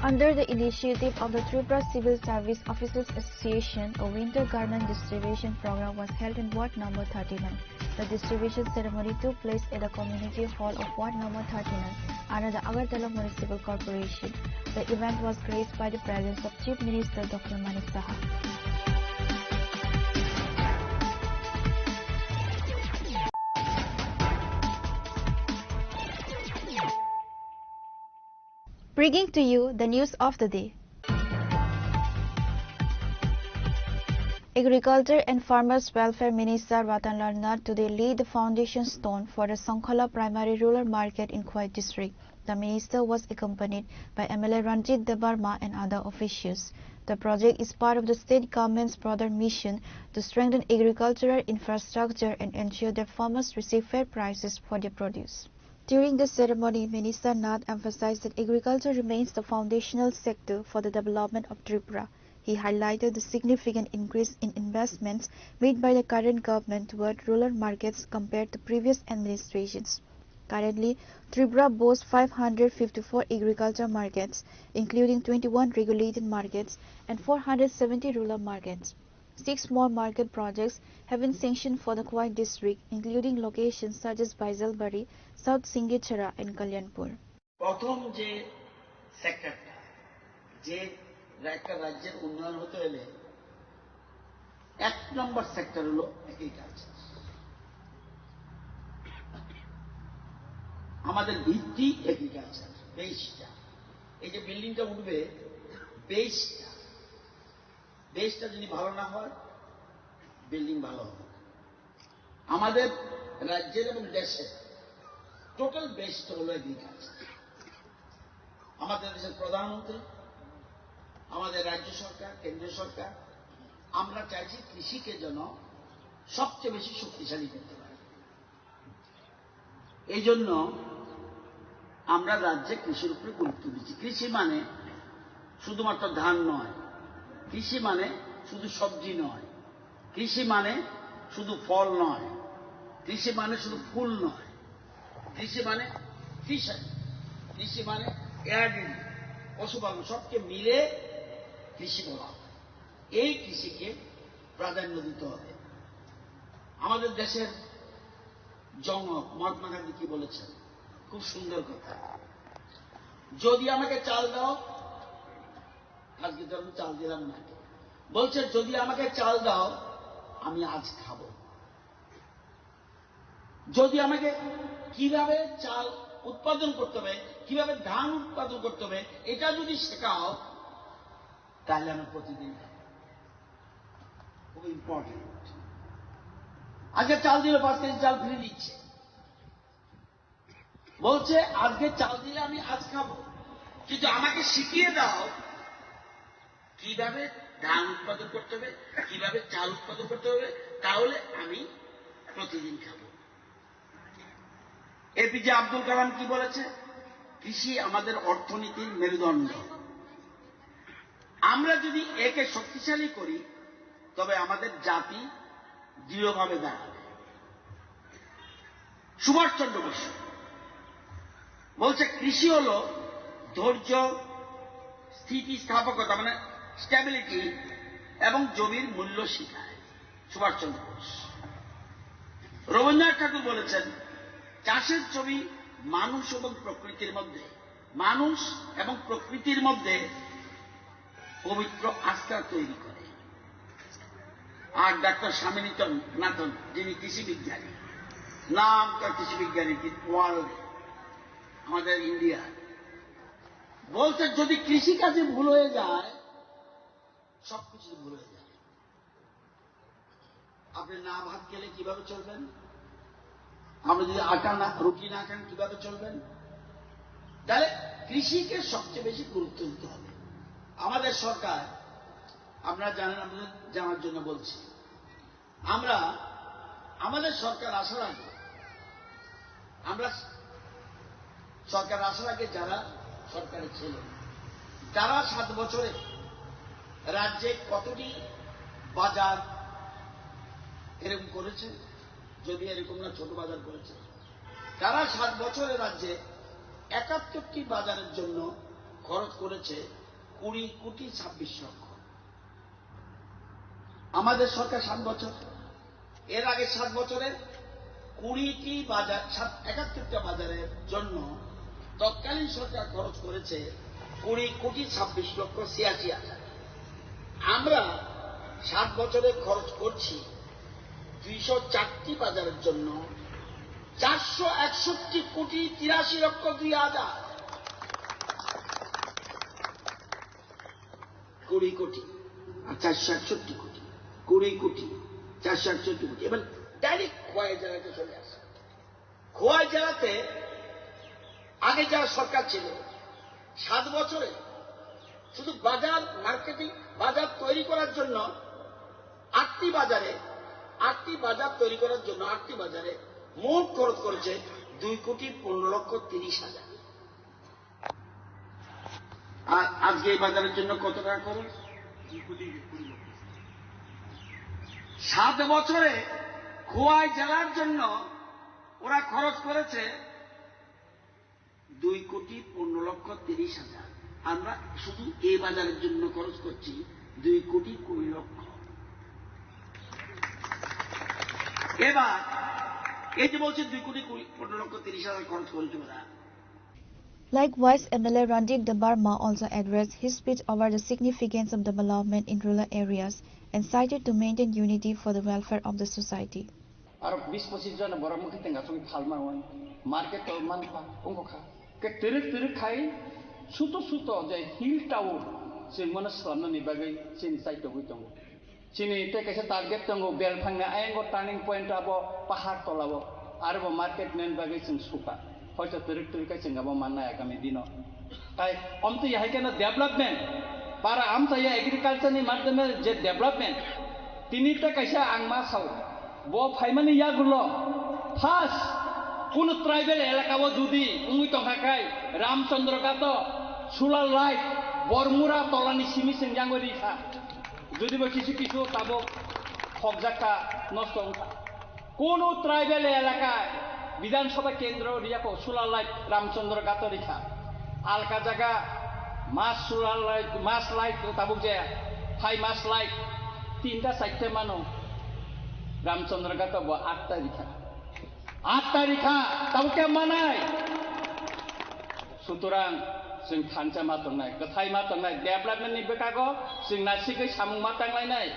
Under the initiative of the Tripura Civil Service Officers Association, a winter garment distribution program was held in Ward number 39. The distribution ceremony took place at the community hall of Ward number 39 under the Agartala Municipal Corporation. The event was graced by the presence of Chief Minister Dr. Manik Saha. Bringing to you the news of the day. Agriculture and Farmers Welfare Minister Ratanlal Nath today laid the foundation stone for the Songkhala Primary Rural Market in Khoi District. The minister was accompanied by MLA Ranjit Debarma and other officials. The project is part of the state government's broader mission to strengthen agricultural infrastructure and ensure that farmers receive fair prices for their produce. During the ceremony, Minister Nath emphasized that agriculture remains the foundational sector for the development of Tripura. He highlighted the significant increase in investments made by the current government toward rural markets compared to previous administrations. Currently, Tripura boasts 554 agriculture markets, including 21 regulated markets and 470 rural markets. 6 more market projects have been sanctioned for the Khoi district, including locations such as Baijalbari, South Singhichara and Kalyanpur. প্রথম যে সেক্টরটা, যে একটা রাজ্যের উন্নয়ন হতে হলে 1 নম্বর sector হলো এগ্রিকালচার। আমাদের ভিত্তি এগ্রিকালচার, বেসটা। এই যে বিল্ডিংটা উঠবে, বেসটা যদি ভালো না হয়, বিল্ডিং ভালো হবে। আমাদের রাজ্যের এবং দেশের টোটাল বেসটা হলো এগ্রিকালচার। আমাদের দেশের প্রধানমন্ত্রী, আমাদের রাজ্য সরকার, কেন্দ্রীয় সরকার, আমরা চাইছি কৃষিকে যেন সবচেয়ে বেশি শক্তিশালী করতে পারে। এই জন্য আমরা রাজ্যে কৃষির উপরে গুরুত্ব দিচ্ছি। কৃষি মানে শুধুমাত্র ধান নয়, কৃষি মানে শুধু সবজি নয়, কৃষি মানে শুধু ফল নয়, কৃষি মানে শুধু ফুল নয়, কৃষি মানে ফিশারি, কৃষি মানে এয়ারডিল, পশুপালন, সবকে মিলে কৃষি বলা হয়। এই কৃষিকে প্রাধান্য দিতে হবে। আমাদের দেশের জনক মহাত্মা গান্ধী কি বলেছেন? খুব সুন্দর কথা। যদি আমাকে চাল দাও, আজকে ধরুন চাল দিলাম না, বলছে যদি আমাকে চাল দাও আমি আজ খাবো। যদি আমাকে কিভাবে চাল উৎপাদন করতে হবে, কিভাবে ধান উৎপাদন করতে হবে, এটা যদি শেখাও তাহলে আমি প্রতিদিন খাবো। খুব ইম্পর্টেন্ট। আজকে চাল দিলে 5 কেজি চাল ফ্রি দিচ্ছে, বলছে আজকে চাল দিলে আমি আজ খাবো, কিন্তু আমাকে শিখিয়ে দাও কিভাবে ধান উৎপাদন করতে হবে, কিভাবে চাল উৎপাদন করতে হবে, তাহলে আমি প্রতিদিন খাবো। এপিজে আব্দুল কালাম কি বলেছে? কৃষি আমাদের অর্থনীতির মেরুদণ্ড। আমরা যদি একে শক্তিশালী করি তবে আমাদের জাতি দৃঢ়ভাবে দাঁড়াবে। সুভাষচন্দ্র বসু বলছে কৃষি হল ধৈর্য, স্থিতিস্থাপকতা মানে স্ট্যাবিলিটি এবং জমির মূল্য শিখায়। সুভাষচন্দ্র বোস। রবীন্দ্রনাথ ঠাকুর বলেছেন চাষের জমি মানুষ এবং প্রকৃতির মধ্যে, মানুষ এবং প্রকৃতির মধ্যে পবিত্র আস্থা তৈরি করে। আর ডাক্তার স্বামীনাথন, যিনি কৃষি বিজ্ঞানী, নাম তার কৃষি বিজ্ঞানী ওয়ার্ল্ড, আমাদের ইন্ডিয়া, বলছে যদি কৃষিকাজে ভুল হয়ে যায় সবকিছু ভুল হয়ে যায়। আপনি না ভাত খেলে কিভাবে চলবেন? আপনি যদি আটা না, রুটি না খান কিভাবে চলবেন? তাহলে কৃষিকে সবচেয়ে বেশি গুরুত্ব দিতে হবে। আমাদের সরকার, আপনারা জানেন, আপনাদের জানার জন্য বলছি, আমাদের সরকার আসার আগে যারা সরকারে ছিলেন তারা 7 বছরে রাজ্যে কতটি বাজার এরকম করেছে? যদি এরকম না ছোট বাজার করেছে, তারা 7 বছরে রাজ্যে 71টি বাজারের জন্য খরচ করেছে 20 কোটি 26 লক্ষ। আমাদের সরকার 7 বছর, এর আগে 7 বছরে 20টি বাজার, 71টা বাজারের জন্য তৎকালীন সরকার খরচ করেছে 20 কোটি 26 লক্ষ 86 হাজার। আমরা 7 বছরে খরচ করছি 204টি বাজারের জন্য 461 কোটি 83 লক্ষ 2 হাজার। 20 কোটি আর 461 কোটি, 20 কোটি 461 কোটি। এবার ডাইরেক্ট খোয়াই জেলাতে চলে আসে। খোয়াই জেলাতে আগে যারা সরকার ছিল 7 বছরে শুধু বাজার মার্কেটিং, বাজার তৈরি করার জন্য 8টি বাজার তৈরি করার জন্য 8টি বাজারে মোট খরচ করেছে 2 কোটি 15 লক্ষ 30 হাজার। আর আজকে এই বাজারের জন্য কত টাকা খরচ? 2 কোটি 20 লক্ষ। 7 বছরে খোয়াই জেলার জন্য ওরা খরচ করেছে 2 কোটি 15 লক্ষ 30 হাজার। আমরা শুধু এই বাজারের জন্য খরচ করছি 2 কোটি 20 লক্ষ। এবার এই যে বলছে 2 কোটি 15 লক্ষ 30 হাজার খরচ করেছে ওরা। Likewise, MLA Randik Debarma also addressed his speech over the significance of development in rural areas and cited to maintain unity for the welfare of the society. Ar 20-25 জন বড় মুখে তেঙ্গা তুমি ফালমা হন মার্কেট মানফা অঙ্গখা কে তেরে খাই সুতো যে হিল টাউন जों मनो खालामनायनि बागै जों साइटआवबो दङ जोंनि टेकेसे टार्गेट दङ बेलफांना आयंग टार्निं पॉइंट आबो पाहाड़ तलाबो आरोबो मार्केट नेन बागै जों सुपा हयतो तरिकाय जोंगाबो माननाय आगामी दिनाव ताई अमते याहायकेनो development para amtaya agriculture ni माध्यमे जे डेभलपमेंट तिनि टेकेसे आं मा साव बो फाइमानि यागुलो फार्स्ट কোন ট্রাইবেল এলাকাও যদি উঙ্গি টঙ্কাকাই রামচন্দ্রকাত সুলা লাইট বরমুরা তলানি সিমি সেঞ্জাঙ্গ রিখা যদি কিছু তাবো হকজাকা নষ্ট কোন ট্রাইবেল এলাকায় বিধানসভা কেন্দ্র রিয়াকো সুলা লাইট রামচন্দ্রকাত রিখা আলকা জায়গা মাস সুলা লাইট মাস লাইট তাবুক যে ফাই মাস লাইট 3টা 4টে মানো রামচন্দ্রকাত 8টা রিখা 8 तारिखा ताबुके मानाय सुतरां जों खानजा मातंनाय गथाय मातंनाय डेभलपमेन्टनि बेकागो जों नासिगै सामुं मातांलायनाय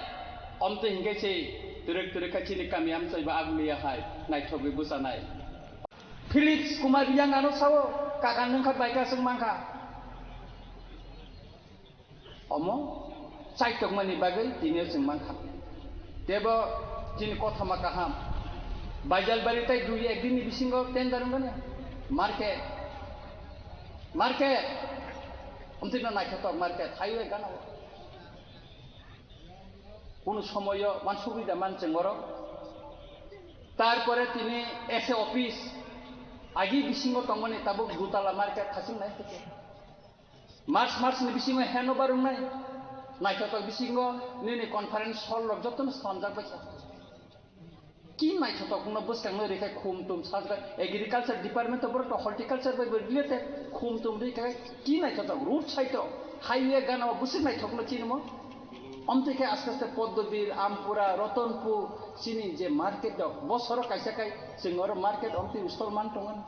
अमते हिंगैसै तिरकाचिनि कामियाम जायबा आगुलियाहाय नायथगै बुजानाय फिलिप्स कुमार बियाङानो सावो काका नोंखा बायका जों मांखा अमो साइटकमानि बागै दिने जों मांखा देबो दिन कथामा गाहाम বাইজাল বাড়িতে একদিন বিশিঙ্গ টেন্ডার না মার্কেট অন্তিম নাইখেত মার্কেট হাইওয়ে গান কোন সময় মান সুবিধা মানছে বড় তারপরে তিনি এসে অফিস আগে বিশিঙ্গ টঙ্গনি তাবুক দুতলা মার্কেট খাসিং নাই থেকে মার্চ ni বিশিঙ্গ হেনো বারুং নাই নাইখেত বিশিঙ্গ নিনি কনফারেন্স হল যতন স্থান যাবে কি নাইখেত কোন বসকাং রেখে খুম তুম সাজরা agriculture department of horticulture by related খুম তুম রেখে কি নাইখেত রুট সাইট হাইওয়ে গান বুঝি নাইখক না চিনমো অন্তিকে আস্তে আস্তে পদ্মবীর আমপুরা রতনপুর চিনি যে মার্কেট বছর কাইসাকাই সিঙ্গর মার্কেট অন্তি ইনস্টলমেন্ট টঙ্গন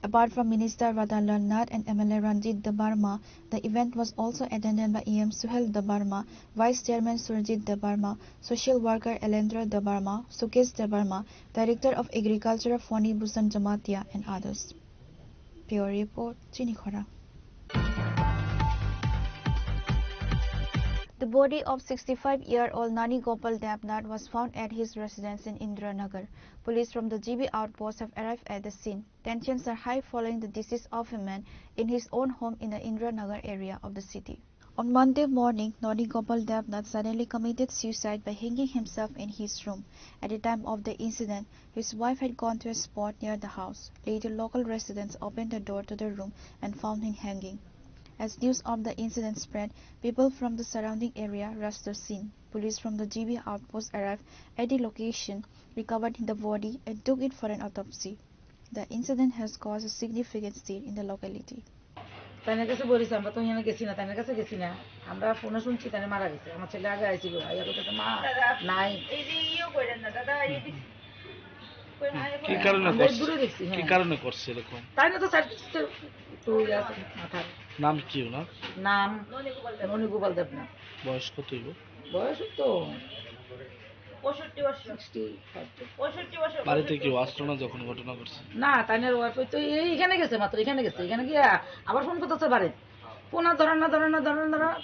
Apart from Minister Radha Nath and MLA Ranjit Debarma, the event was also attended by EM Suhel Debarma, Vice Chairman Surjit Debarma, Social Worker Elendra Debarma, Sukesh Debarma, Director of Agriculture Foni Busan Jamatia, and others. Pure Report, Chinikhora. The body of 65-year-old Nani Gopal Devnath was found at his residence in Indranagar. Police from the GB outpost have arrived at the scene. Tensions are high following the decease of a man in his own home in the Indranagar area of the city. On Monday morning, Nani Gopal Devnath suddenly committed suicide by hanging himself in his room. At the time of the incident, his wife had gone to a spot near the house. Later, local residents opened the door to the room and found him hanging. As news of the incident spread, people from the surrounding area rushed the scene. Police from the GB outpost arrived at the location, recovered the body, and took it for an autopsy. The incident has caused a significant stir in the locality. তাইনের কাছে বলিস আমরা তো এখানে গেছি না তাইনের কাছে গেছি না আমরা ফোনে শুনছি তাইনে মারা গেছে আমার ছেলে আগে আইছিল আইয়া কইতেছে মা নাই এই যে ইও কইরেন না দাদা এই কি কারণে করছে কি কারণে করছে এরকম তাইনে তো স্যার তো ইয়াস মাথা নাম কি ওনার নাম ননি গোপাল দেবনাথ বয়স কত হইব বয়স তো 65 বছর 65 বছর বাড়িতে কি আসলো না যখন ঘটনা ঘটছে না তাইনের ওয়াইফ তো এইখানে গেছে মাত্র এখানে গিয়া আবার ফোন করতেছে বাড়ি ফোন ধরেন না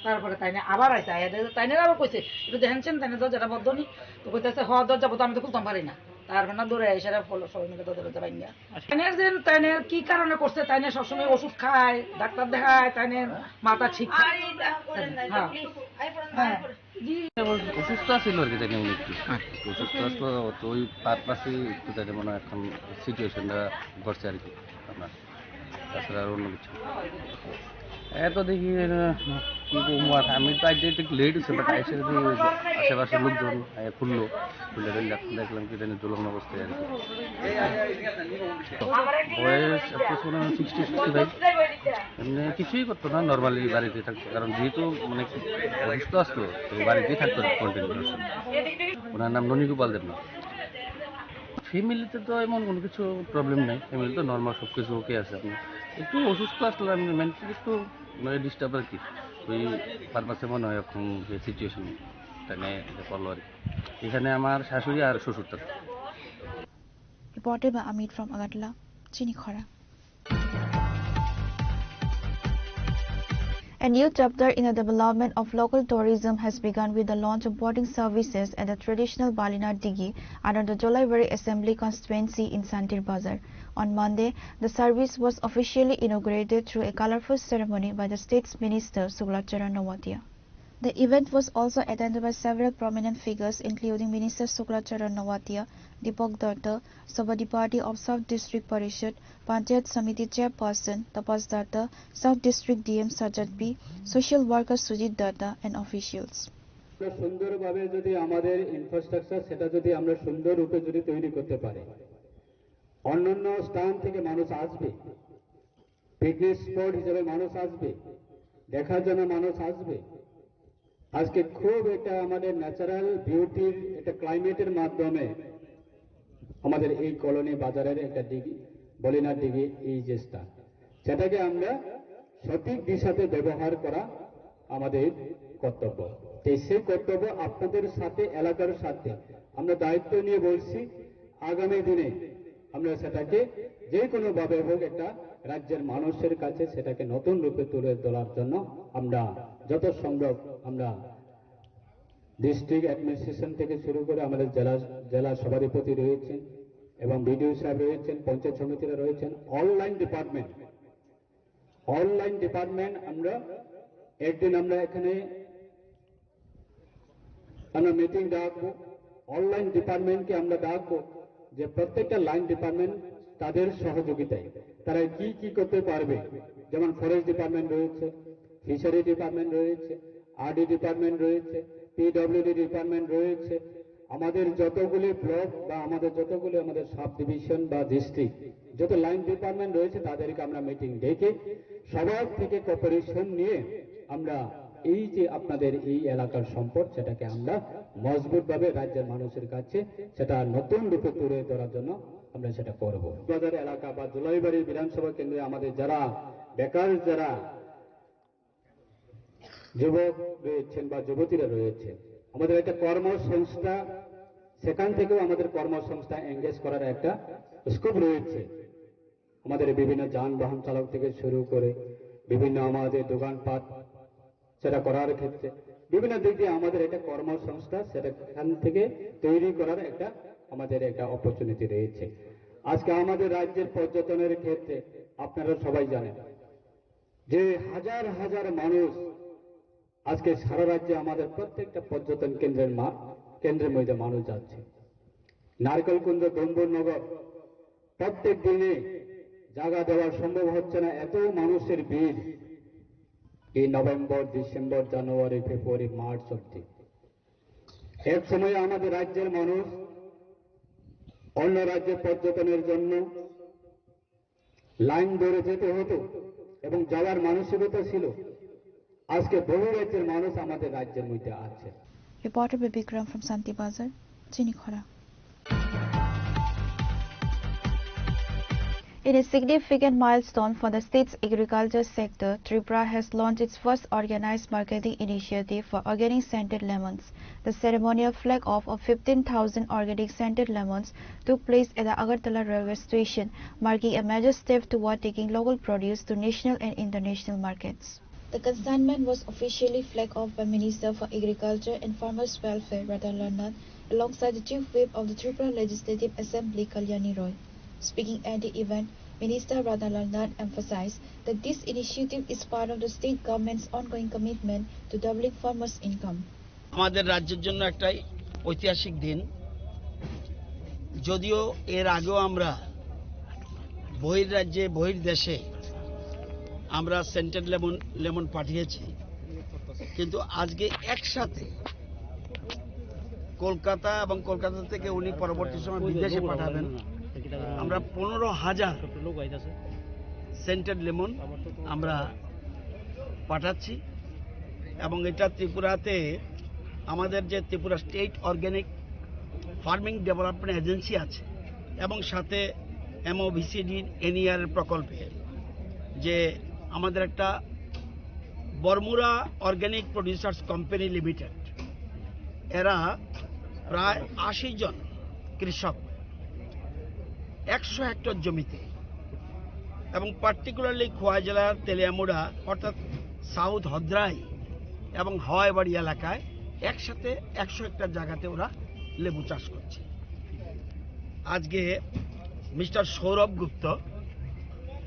তারপরে তাইনে আবার আইছে আয়া তাইনের আবার কইছে একটু দেখেন তাইনে দরজাটা বদ্ধনি তো কইতেছে হ দরজা বদ্ধ আমি তো খুলতাম পারি না তারপরে না দৌড়ে এসে ফলো সবাই মিলে দরজা ভাঙিয়া তাইনের কি কারণে করছে তাইনে সবসময় ওষুধ খায় ডাক্তার দেখায় তাইনের মাথা ঠিক অসুস্থ ছিল আর কি তাই উনি একটু অসুস্থ আসলো তো ওই পারপাসে একটু তাই মনে এখন সিচুয়েশনটা ঘটছে আর কি আপনার তাছাড়া আর অন্য কিছু এত দেখি কি আমি তো আজকে একটু লেট হচ্ছে বাট এসে যদি আশেপাশের লোকজন খুললো খুলে দেখলাম কি জানি দুলগ্ন অবস্থায় আর কি বয়স 60-65 এমনি কিছুই করতো না নর্মালি বাড়িতে থাকতো কারণ যেহেতু মানে অসুস্থ আসতো তো বাড়িতেই থাকতো কন্টিনিউ ওনার নাম ননী গোপাল দেবনাথ ফ্যামিলিতে তো এমন কোনো কিছু প্রবলেম নেই ফ্যামিলি তো নর্মাল সব কিছু ওকে আছে আপনি একটু অসুস্থ আসলে আমি মেন্টালি একটু ডিস্টার্ব আর কি ওই পারপাসে মনে হয় এখন যে সিচুয়েশনটা নিয়ে করলো আর কি এখানে আমার শাশুড়ি আর শ্বশুর থাকে Reported by Amit from Agatla, Chinikhora. A new chapter in the development of local tourism has begun with the launch of boating services at the traditional Balina Digi under the Jolaibari Assembly constituency in Santir Bazar. On Monday, the service was officially inaugurated through a colorful ceremony by the state's minister Suklacharan Nawatia. The event was also attended by several prominent figures including Minister Suklacharan Nawatia, Deepak Datta, Sabadi Party of South District Parishad, Panchayat Samiti Chairperson Tapas Datta, South District DM Sajad B, Social Worker Sujit Datta and officials. সুন্দরভাবে যদি আমাদের infrastructure সেটা যদি আমরা সুন্দর রূপে যদি তৈরি করতে পারি অন্যান্য স্থান থেকে মানুষ আসবে পিকনিক স্পট হিসেবে মানুষ আসবে দেখার জন্য মানুষ আসবে আজকে খুব এটা আমাদের ন্যাচারাল বিউটির একটা ক্লাইমেটের মাধ্যমে আমাদের এই কলোনি বাজারের একটা দিঘি বলিনা দিঘি এই যে স্থান সেটাকে আমরা সঠিক দিশাতে ব্যবহার করা আমাদের কর্তব্য সেই কর্তব্য আপনাদের সাথে এলাকার সাথে আমরা দায়িত্ব নিয়ে বলছি আগামী দিনে আমরা সেটাকে যে কোনো ভাবে হোক একটা রাজ্যের মানুষের কাছে সেটাকে নতুন রূপে তুলে ধরার জন্য আমরা যত সম্ভব আমরা ডিস্ট্রিক্ট অ্যাডমিনিস্ট্রেশন থেকে শুরু করে আমাদের জেলা সভাধিপতি রয়েছেন এবং বিডিও সাহেব রয়েছেন, পঞ্চায়েত সমিতিরা রয়েছেন, অনলাইন ডিপার্টমেন্ট আমরা একদিন আমরা এখানে আমরা মিটিং ডাকবো, অনলাইন ডিপার্টমেন্টকে আমরা ডাকবো যে প্রত্যেকটা লাইন ডিপার্টমেন্ট তাদের সহযোগিতায় তারা কি কি করতে পারবে। যেমন ফরেস্ট ডিপার্টমেন্ট রয়েছে, ফিশারি ডিপার্টমেন্ট রয়েছে, আরডি ডিপার্টমেন্ট রয়েছে, পিডব্লিউডি ডিপার্টমেন্ট রয়েছে, আমাদের যতগুলি ব্লক বা আমাদের যতগুলি আমাদের সাব ডিভিশন বা ডিস্ট্রিক্ট যত লাইন ডিপার্টমেন্ট রয়েছে তাদেরকে আমরা মিটিং ডেকে সবার থেকে কোঅপারেশন নিয়ে আমরা এই যে আপনাদের এই এলাকার সম্পদ সেটাকে আমরা মজবুতভাবে রাজ্যের মানুষের কাছে সেটা নতুন রূপে তুলে ধরার জন্য আমরা সেটা করব। বাজার এলাকা বা জুলাইবাড়ি বিধানসভা কেন্দ্রে আমাদের যারা বেকার যারা যুবক রয়েছেন বা যুবতীরা রয়েছে, আমাদের একটা কর্মসংস্থা, সেখান থেকেও আমাদের কর্মসংস্থা এঙ্গেজ করার একটা স্কোপ রয়েছে। আমাদের বিভিন্ন যানবাহন চালক থেকে শুরু করে বিভিন্ন আমাদের দোকানপাট সেটা করার ক্ষেত্রে বিভিন্ন দিক দিয়ে আমাদের একটা কর্মসংস্থা সেখান থেকে তৈরি করার একটা আমাদের একটা অপরচুনিটি রয়েছে। আজকে আমাদের রাজ্যের পর্যটনের ক্ষেত্রে আপনারা সবাই জানেন যে হাজার হাজার মানুষ আজকে সারা রাজ্যে আমাদের প্রত্যেকটা পর্যটন কেন্দ্রের মধ্যে মানুষ যাচ্ছে। নারকেলকুঞ্জ, ডম্বুরনগর প্রত্যেক দিনে জায়গা দেওয়া সম্ভব হচ্ছে না, এত মানুষের ভিড় এই নভেম্বর, ডিসেম্বর, জানুয়ারি, ফেব্রুয়ারি, মার্চ অবধি। এক সময় আমাদের রাজ্যের মানুষ অন্য রাজ্যে পর্যটনের জন্য লাইন ধরে যেতে হতো এবং যাওয়ার মানসিকতা ছিল। আজকে বহু রাজ্যের মানুষ আমাদের রাজ্যের মধ্যে আছে। Reporter Bibikram from Santi Bazar, Chinikhara. In a significant milestone for the state's agriculture sector, Tripura has launched its first organized marketing initiative for organic scented lemons. The ceremonial flag-off of 15,000 organic scented lemons took place at the Agartala railway station, marking a major step toward taking local produce to national and international markets. The consignment was officially flagged off by Minister for Agriculture and Farmers Welfare, Radha Lalnath, alongside the Chief Whip of the Tripura Legislative Assembly, Kalyani Roy. Speaking at the event, Minister Radha Lalnath emphasized that this initiative is part of the state government's ongoing commitment to doubling farmers' income. আমাদের রাজ্যের জন্য একটা ঐতিহাসিক দিন। যদিও এর আগেও আমরা বহির্রাজ্যে বহির্দেশে আমরা সেন্টেড লেমন পাঠিয়েছি, কিন্তু আজকে একসাথে কলকাতা এবং কলকাতা থেকে উনি পরবর্তী সময় বিদেশে পাঠাবেন, আমরা 15,000 সেন্টেড লেমন আমরা পাঠাচ্ছি। এবং এটা ত্রিপুরাতে আমাদের যে Tripura state organic farming development agency আছে এবং সাথে MOVCD NER প্রকল্পে যে আমাদের একটা Baramura organic producers company limited, এরা প্রায় 80 জন কৃষক 100 হেক্টর জমিতে এবং পার্টিকুলারলি খোয়া জেলার তেলিয়ামুড়া অর্থাৎ সাউথ হদ্রাই এবং হাওয়াইবাড়ি এলাকায় একসাথে 100 হেক্টর জায়গাতে ওরা লেবু চাষ করছে। আজকে মিস্টার সৌরভ গুপ্ত,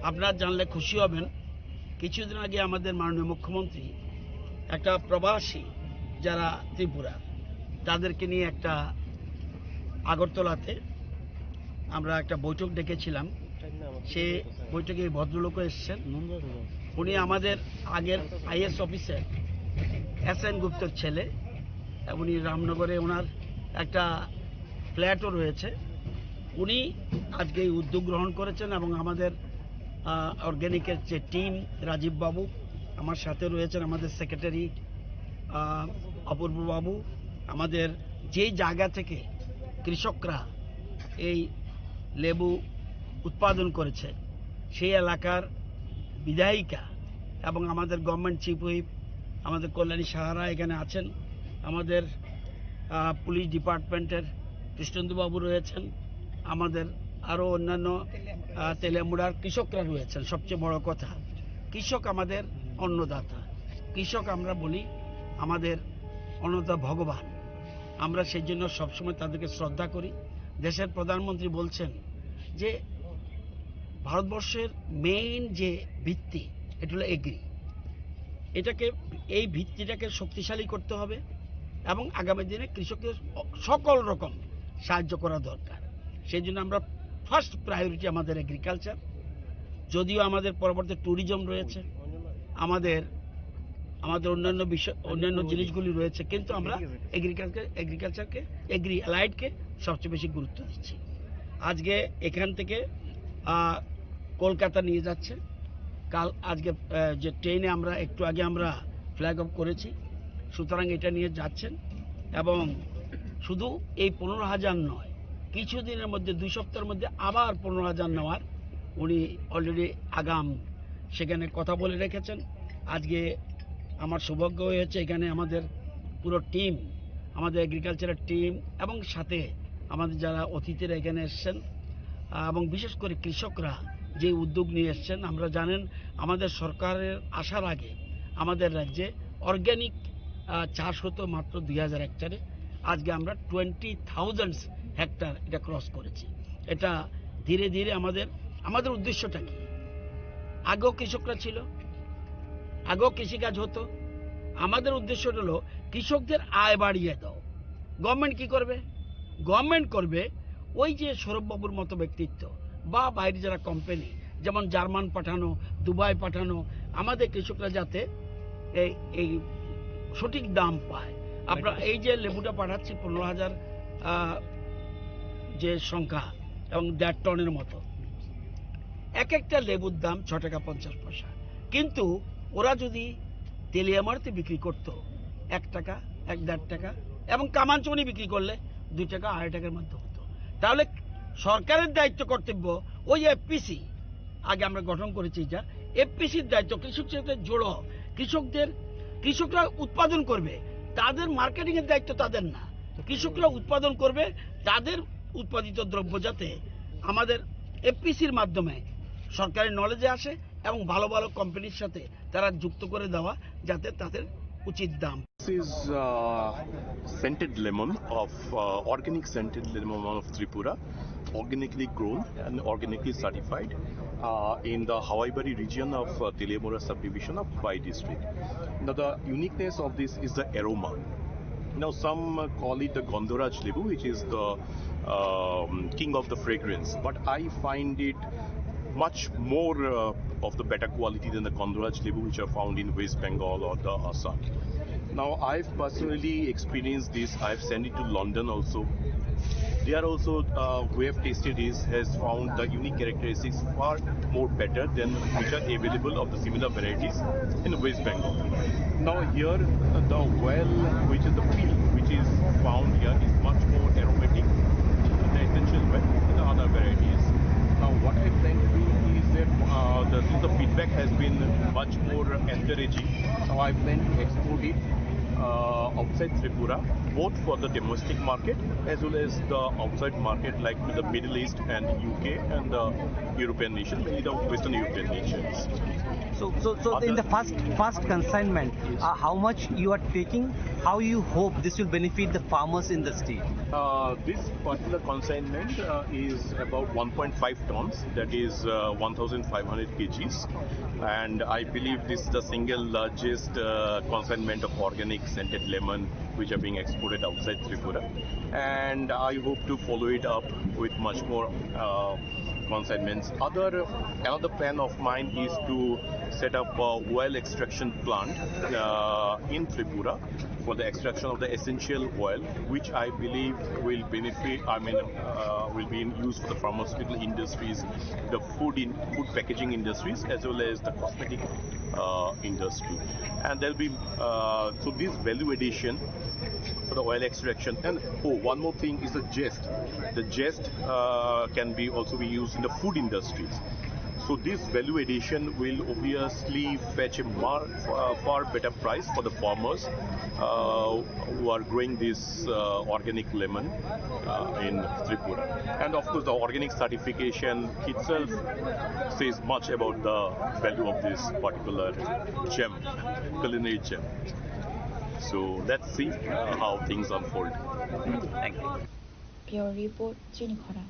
আপনারা জানলে খুশি হবেন, কিছুদিন আগে আমাদের মাননীয় মুখ্যমন্ত্রী একটা প্রবাসী যারা ত্রিপুরা তাদেরকে নিয়ে একটা আগরতলাতে আমরা একটা বৈঠক ডেকেছিলাম। সে বৈঠকে ভদ্রলোক এসেছেন, উনি আমাদের আগের IAS অফিসার SN গুপ্তর ছেলে, উনি রামনগরে ওনার একটা ফ্ল্যাটও রয়েছে। উনি আজকে এই উদ্যোগ গ্রহণ করেছেন এবং আমাদের অর্গ্যানিকের যে টিম, রাজীব বাবু আমার সাথে রয়েছেন, আমাদের সেক্রেটারি অপূর্ব বাবু, আমাদের যেই জায়গা থেকে কৃষকরা এই লেবু উৎপাদন করেছে সেই এলাকার বিধায়িকা এবং আমাদের গভর্নমেন্ট চিফ হুইপ আমাদের কল্যাণী সাহারা এখানে আছেন, আমাদের পুলিশ ডিপার্টমেন্টের কৃষ্ণেন্দুবাবু রয়েছেন, আমাদের আরও অন্যান্য তেলিয়ামুড়ার কৃষকরা রয়েছেন। সবচেয়ে বড় কথা, কৃষক আমাদের অন্নদাতা, কৃষক আমরা বলি আমাদের অন্নদাতা ভগবান। আমরা সেই জন্য সবসময় তাদেরকে শ্রদ্ধা করি। দেশের প্রধানমন্ত্রী বলছেন যে ভারতবর্ষের মেইন যে ভিত্তি এটা হলো এগ্রি, এই ভিত্তিটাকে শক্তিশালী করতে হবে এবং আগামী দিনে কৃষকদের সকল রকম সাহায্য করা দরকার। সেই জন্য আমরা ফার্স্ট প্রায়োরিটি আমাদের এগ্রিকালচার, যদিও আমাদের পরবর্তী ট্যুরিজম রয়েছে, আমাদের অন্যান্য জিনিসগুলি রয়েছে, কিন্তু আমরা এগ্রিকালচারকে এগ্রি অ্যালাইডকে সবচেয়ে বেশি গুরুত্ব দিচ্ছি। আজকে এখান থেকে কলকাতা নিয়ে যাচ্ছে, আজকে যে ট্রেনে আমরা একটু আগে আমরা ফ্ল্যাগ অফ করেছি, সুতরাং এটা নিয়ে যাচ্ছেন এবং শুধু এই 15,000 নয়, কিছুদিনের মধ্যে 2 সপ্তাহের মধ্যে আবার 15,000 নেওয়ার উনি অলরেডি আগাম সেখানে কথা বলে রেখেছেন। আজকে আমার সৌভাগ্য হয়েছে এখানে আমাদের পুরো টিম, আমাদের এগ্রিকালচারের টিম এবং সাথে আমাদের যারা অতিথিরা এখানে এসছেন এবং বিশেষ করে কৃষকরা যে উদ্যোগ নিয়ে এসছেন। আমরা জানেন আমাদের সরকারের আসার আগে আমাদের রাজ্যে অর্গ্যানিক চাষ হতো মাত্র 2000 হেক্টরে, আজকে আমরা 20,000 হেক্টর এটা ক্রস করেছি। এটা ধীরে ধীরে আমাদের উদ্দেশ্যটা কি, আগেও কৃষকরা ছিল, আগেও কৃষিকাজ হতো, আমাদের উদ্দেশ্য হলো কৃষকদের আয় বাড়িয়ে দাও। গভর্নমেন্ট কি করবে? গভর্নমেন্ট করবে ওই যে সৌরভবাবুর মতো ব্যক্তিত্ব বা বাইরে যারা কোম্পানি, যেমন জার্মান পাঠানো, দুবাই পাঠানো, আমাদের কৃষকরা যাতে এই সঠিক দাম পায়। আপনারা এই যে লেবুটা পাঠাচ্ছি 15,000 যে সংখ্যা এবং 1.5 টনের মতো, এক একটা লেবুর দাম 6 টাকা 50 পয়সা, কিন্তু ওরা যদি তেলিয়ামারতে বিক্রি করত 1 টাকা 1.5 টাকা এবং কামানচুনি বিক্রি করলে 2 টাকা 2.5 টাকার মধ্যে হতো। তাহলে সরকারের দায়িত্ব কর্তব্য ওই এফপিসি আগে আমরা গঠন করেছি, যা এফপিসির দায়িত্ব কৃষকদের সাথে জোড়ো, কৃষকরা উৎপাদন করবে, তাদের মার্কেটিং এর দায়িত্ব তাদের না। কৃষকরা উৎপাদন করবে, তাদের উৎপাদিত দ্রব্য যাতে আমাদের এফপিসির মাধ্যমে সরকারের নলেজে আসে এবং ভালো ভালো কোম্পানির সাথে তারা যুক্ত করে দেওয়া, যাতে তাদের উচিত দাম। This is scented lemon of organic scented lemon of Tripura, organically grown and organically certified in the Hawaii region of Teliamora subdivision of Bai district. Now the uniqueness of this is the aroma. Now some call it the Gondoraj Lebu, which is the king of the fragrance, but I find it much more of the better quality than the Gondoraj Lebu which are found in West Bengal or the Assam. Now I've personally experienced this. I've sent it to London also. They are also who have tasted this has found the unique characteristics far more better than which are available of the similar varieties in West Bengal. Now here the well, which is the peel which is found here, is much more aromatic than the essential well in the other varieties. Now what I plan to do is that since the feedback has been much more encouraging, so I plan to export it outside Tripura, both for the domestic market as well as the outside market like the Middle East and UK and the European nations, mainly the Western European nations. So in the first consignment, how much you are taking? How you hope this will benefit the farmers in the state? This particular consignment is about 1.5 tons, that is 1,500 kgs, and I believe this is the single largest consignment of organic scented lemon which are being exported outside Tripura, and I hope to follow it up with much more consignments. Another plan of mine is to set up a oil extraction plant in Tripura for the extraction of the essential oil, which I believe will benefit, will be in use for the pharmaceutical industries, the food packaging industries, as well as the cosmetic industry. And there'll be, so this value addition for the oil extraction. And one more thing is the zest. The zest can also be used in the food industries. So this value addition will obviously fetch a far better price for the farmers who are growing this organic lemon in Tripura. And of course the organic certification itself says much about the value of this particular gem, culinary gem. So let's see how things unfold. Thank you. Bureau Report, Chinikhara.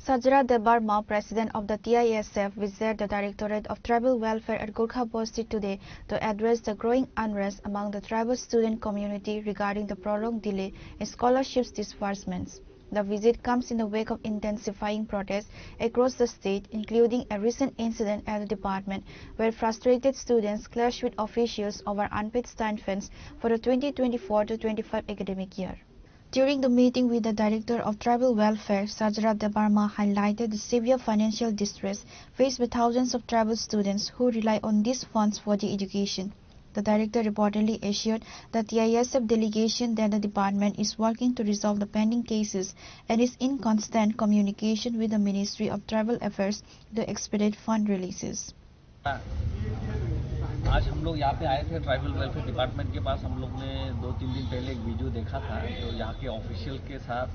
Sajra Debarma, President of the TISF, visited the Directorate of Tribal Welfare at Gorkha Basti today to address the growing unrest among the tribal student community regarding the prolonged delay in scholarships disbursements. The visit comes in the wake of intensifying protests across the state, including a recent incident at the department where frustrated students clashed with officials over unpaid stipends for the 2024-25 academic year. During the meeting with the Director of Tribal Welfare, Sajra Debarma highlighted the severe financial distress faced by thousands of tribal students who rely on these funds for their education. The Director reportedly assured the TISF delegation that the department is working to resolve the pending cases and is in constant communication with the Ministry of Tribal Affairs to expedite fund releases. आज हम लोग यहाँ पे आए थे tribal welfare department के पास। हम लोग ने 2-3 दिन पहले एक वीडियो देखा था जो यहाँ के ऑफिशियल के साथ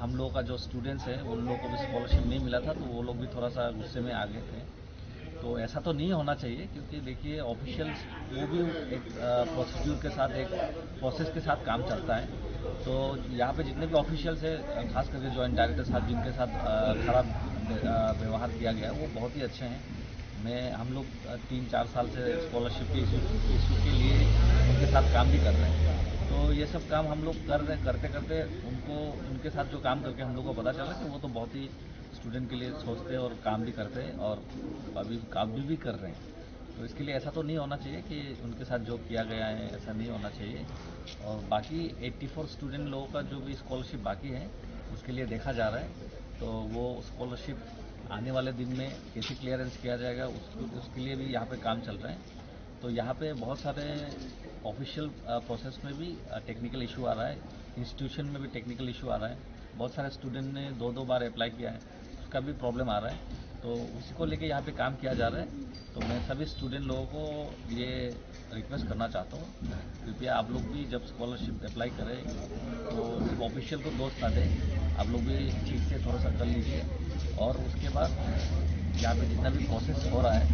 हम लोगों का जो स्टूडेंट्स हैं उन लोगों को भी स्कॉलरशिप नहीं मिला था, तो वो लोग भी थोड़ा सा गुस्से में आ गए थे। तो ऐसा तो नहीं होना चाहिए, क्योंकि देखिए ऑफिशियल्स वो भी एक प्रोसीड्यूर के साथ, एक प्रोसेस के साथ काम चलता है। तो यहाँ पे जितने भी ऑफिशियल्स हैं, खास करके जॉइंट डायरेक्टर साहब जिनके साथ खराब व्यवहार किया गया वो बहुत ही अच्छे हैं। हम लोग 3-4 साल से स्कॉलरशिप के इशू के लिए उनके साथ काम भी कर रहे हैं। तो ये सब काम हम लोग करते करते उनके साथ जो काम करके हम लोग को पता चला कि वो तो बहुत ही स्टूडेंट के लिए सोचते हैं और काम भी करते हैं और अभी काम भी कर रहे हैं। तो इसके लिए ऐसा तो नहीं होना चाहिए कि उनके साथ जो किया गया है ऐसा नहीं होना चाहिए। और बाकी 84 स्टूडेंट लोगों का जो भी स्कॉलरशिप बाकी है उसके लिए देखा जा रहा है। तो वो स्कॉलरशिप आने वाले दिन में कैसे क्लियरेंस किया जाएगा उसके लिए भी यहाँ पे काम चल रहा है। तो यहाँ पे बहुत सारे ऑफिशियल प्रोसेस में भी टेक्निकल इशू आ रहा है, इंस्टीट्यूशन में भी टेक्निकल इशू आ रहा है। बहुत सारे स्टूडेंट ने 2-2 बार अप्लाई किया है, उसका भी प्रॉब्लम आ रहा है। तो उसी को लेके यहाँ पे काम किया जा रहा है। तो मैं सभी स्टूडेंट लोगों को ये रिक्वेस्ट करना चाहता हूँ, कृपया आप लोग भी जब स्कॉलरशिप अप्लाई करें तो सिर्फ ऑफिशियल को दोष ना दें, आप लोग भी ठीक से थोड़ा सा कर लीजिए। और उसके बाद यहाँ पे जितना भी प्रोसेस हो रहा है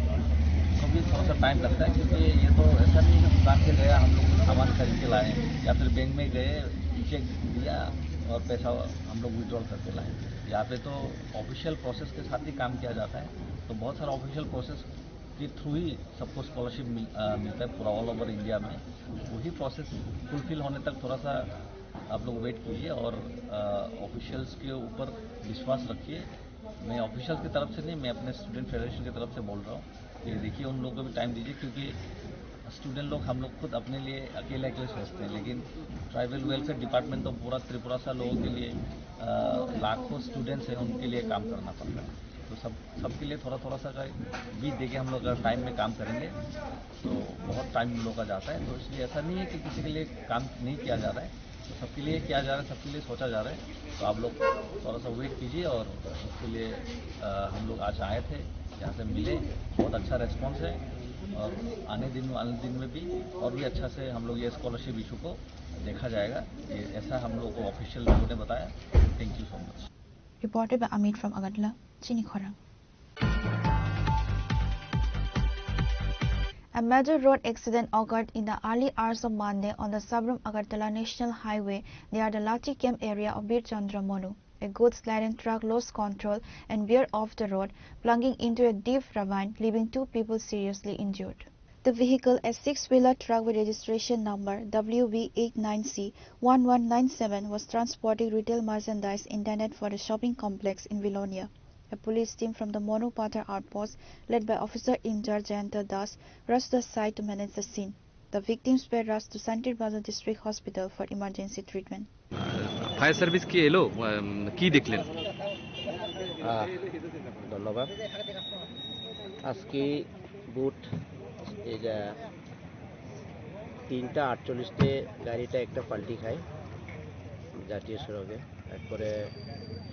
उसको भी थोड़ा सा टाइम लगता है, क्योंकि ये तो ऐसा नहीं है दुकान से गया हम लोग सामान खरीद के लाए या फिर बैंक में गए चेक दिया और पैसा हम लोग विड्रॉल करके लाए। यहाँ पे तो ऑफिशियल प्रोसेस के साथ ही काम किया जाता है। तो बहुत सारा ऑफिशियल प्रोसेस के थ्रू ही सबको स्कॉलरशिप मिलता है पूरा ऑल ओवर इंडिया में। वही प्रोसेस फुलफिल होने तक थोड़ा सा आप लोग वेट कीजिए और ऑफिशियल्स के ऊपर विश्वास रखिए। मैं ऑफिशियल्स की तरफ से नहीं, मैं अपने स्टूडेंट फेडरेशन की तरफ से बोल रहा हूँ कि देखिए उन लोगों को भी टाइम दीजिए, क्योंकि स्टूडेंट लोग हम लोग खुद अपने लिए अकेले सोचते हैं, लेकिन ट्राइबल वेलफेयर डिपार्टमेंट तो पूरा त्रिपुरा सा लोगों के लिए लाखों स्टूडेंट्स हैं, उनके लिए काम करना पड़ता है। तो सबके लिए थोड़ा सा बीच देके हम लोग अगर टाइम में काम करेंगे तो बहुत टाइम हम लोग का जाता है। तो इसलिए ऐसा नहीं है कि किसी के लिए काम नहीं किया जा रहा है, तो सबके लिए किया जा रहा है, सबके लिए सोचा जा रहा है। तो आप लोग थोड़ा सा वेट कीजिए। और उसके लिए हम लोग आज आए थे, यहाँ से मिले, बहुत अच्छा रेस्पॉन्स है और आने दिन में भी और भी अच्छा से हम लोग ये स्कॉलरशिप इशू को देखा जाएगा। ये ऐसा हम लोग को ऑफिशियल लोगों ने बताया। Thank you so much. Reported by Amit from Agartala, Chinikhara. A major road accident occurred in the early hours of Monday on the Sabram Agartala National Highway near the Lati Camp area of Bir Chandra Monu. A goods laden truck lost control and veered off the road, plunging into a deep ravine, leaving 2 people seriously injured. The vehicle, a 6-wheeler truck with registration number WV89C1197, was transporting retail merchandise intended for the shopping complex in Vilonia. A police team from the Monu Pathar outpost, led by Officer in charge Jayanta Das, rushed the site to manage the scene. The victims were rushed to Santir Bazar District Hospital for emergency treatment. Fire service কি এলো, কি দেখলেন? ধন্যবাদ। আজকে বুট এই যে 3:48 গাড়িটা একটা পাল্টি খায় জাতীয় সড়কে। তারপরে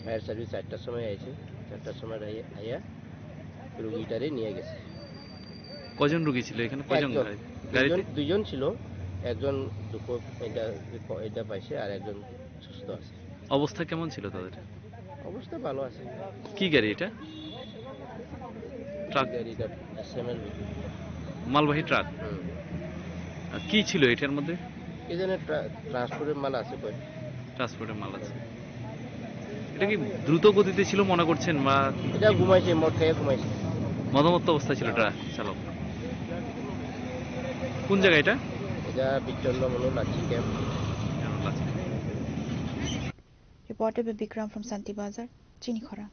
ফায়ার সার্ভিস 4টার সময় আইছে, 4টার সময় আইয়া রুগীটারে নিয়ে গেছে। কজন রুগী ছিল এখানে? কজন গাড়িতে? 2জন ছিল, একজন দুঃখ এটা পাইছে আর একজন সুস্থ আছে। অবস্থা কেমন ছিল তাদের? অবস্থা ভালো আছে। কি গাড়ি এটা? ট্রাক? গাড়িটা এসএমএল মালবাহী ট্রাক। কি ছিল এটার মধ্যে? এখানে ট্রান্সপোর্টের মাল আছে কই? ট্রান্সপোর্টের মাল আছে। এটা কি দ্রুত গতিতে ছিল মনে করছেন বা এটা ঘুমাইছে, মদ খেয়ে ঘুমাইছে। মদমত্ত অবস্থায় ছিল এটা চালক। কোন জায়গা এটা? এটা বিচ্ছন্নমূলক লাচি camp. Reported by Bikram from Santi Bazar, Chinikhara.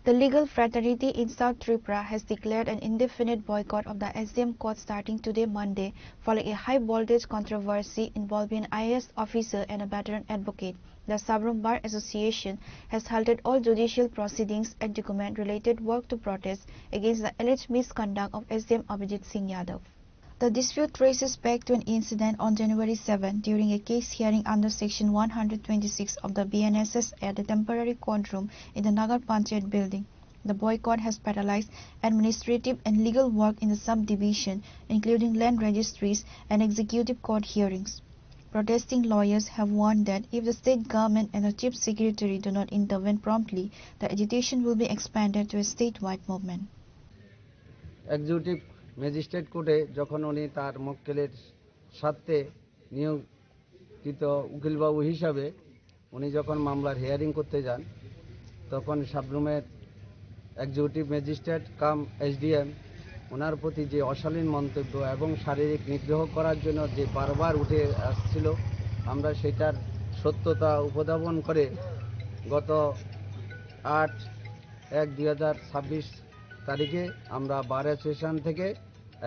The legal fraternity in South Tripura has declared an indefinite boycott of the SDM court starting today Monday following a high-voltage controversy involving an IAS officer and a veteran advocate. The Sabrum Bar Association has halted all judicial proceedings and document-related work to protest against the alleged misconduct of SDM Abhijit Singh Yadav. The dispute traces back to an incident on January 7 during a case hearing under Section 126 of the BNSS at a temporary court room in the Nagar Panchayat building. The boycott has paralyzed administrative and legal work in the subdivision, including land registries and executive court hearings. Protesting lawyers have warned that if the state government and the chief secretary do not intervene promptly, the agitation will be expanded to a statewide movement. Executive magistrate কোর্টে যখন উনি তার মক্কেলের সাথে নিয়োজিত উকিলবাবু হিসাবে উনি যখন মামলার হিয়ারিং করতে যান, তখন সাবরুমের এক্সিকিউটিভ ম্যাজিস্ট্রেট কাম এসডিএম ওনার প্রতি যে অশালীন মন্তব্য এবং শারীরিক নিগ্রহ করার জন্য যে বারবার উঠে আসছিল, আমরা সেটার সত্যতা উপস্থাপন করে গত 8/1/2026 তারিখে আমরা বার অ্যাসোসিয়েশন থেকে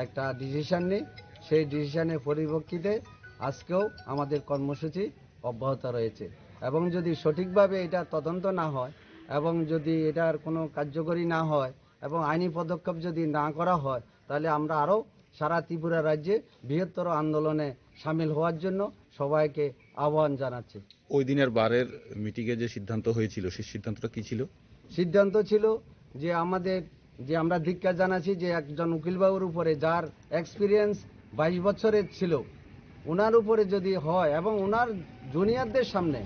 একটা ডিসিশন নিই। সেই ডিসিশনের পরিপ্রেক্ষিতে আজকেও আমাদের কর্মসূচি অব্যাহত রয়েছে এবং যদি সঠিকভাবে এটা তদন্ত না হয় এবং যদি এটার কোনো কার্যকরী না হয় এবং আইনি পদক্ষেপ যদি না করা হয়, তাহলে আমরা আরও সারা ত্রিপুরা রাজ্যে বৃহত্তর আন্দোলনে সামিল হওয়ার জন্য সবাইকে আহ্বান জানাচ্ছি। ওই দিনের বারের মিটিংয়ে যে সিদ্ধান্ত হয়েছিল, সেই সিদ্ধান্তটা কি ছিল? সিদ্ধান্ত ছিল যে আমরা ধিক্কার জানাচ্ছি যে একজন উকিলবাবুর উপরে যার এক্সপিরিয়েন্স 22 বছরের ছিল, ওনার উপরে যদি হয় এবং ওনার জুনিয়রদের সামনে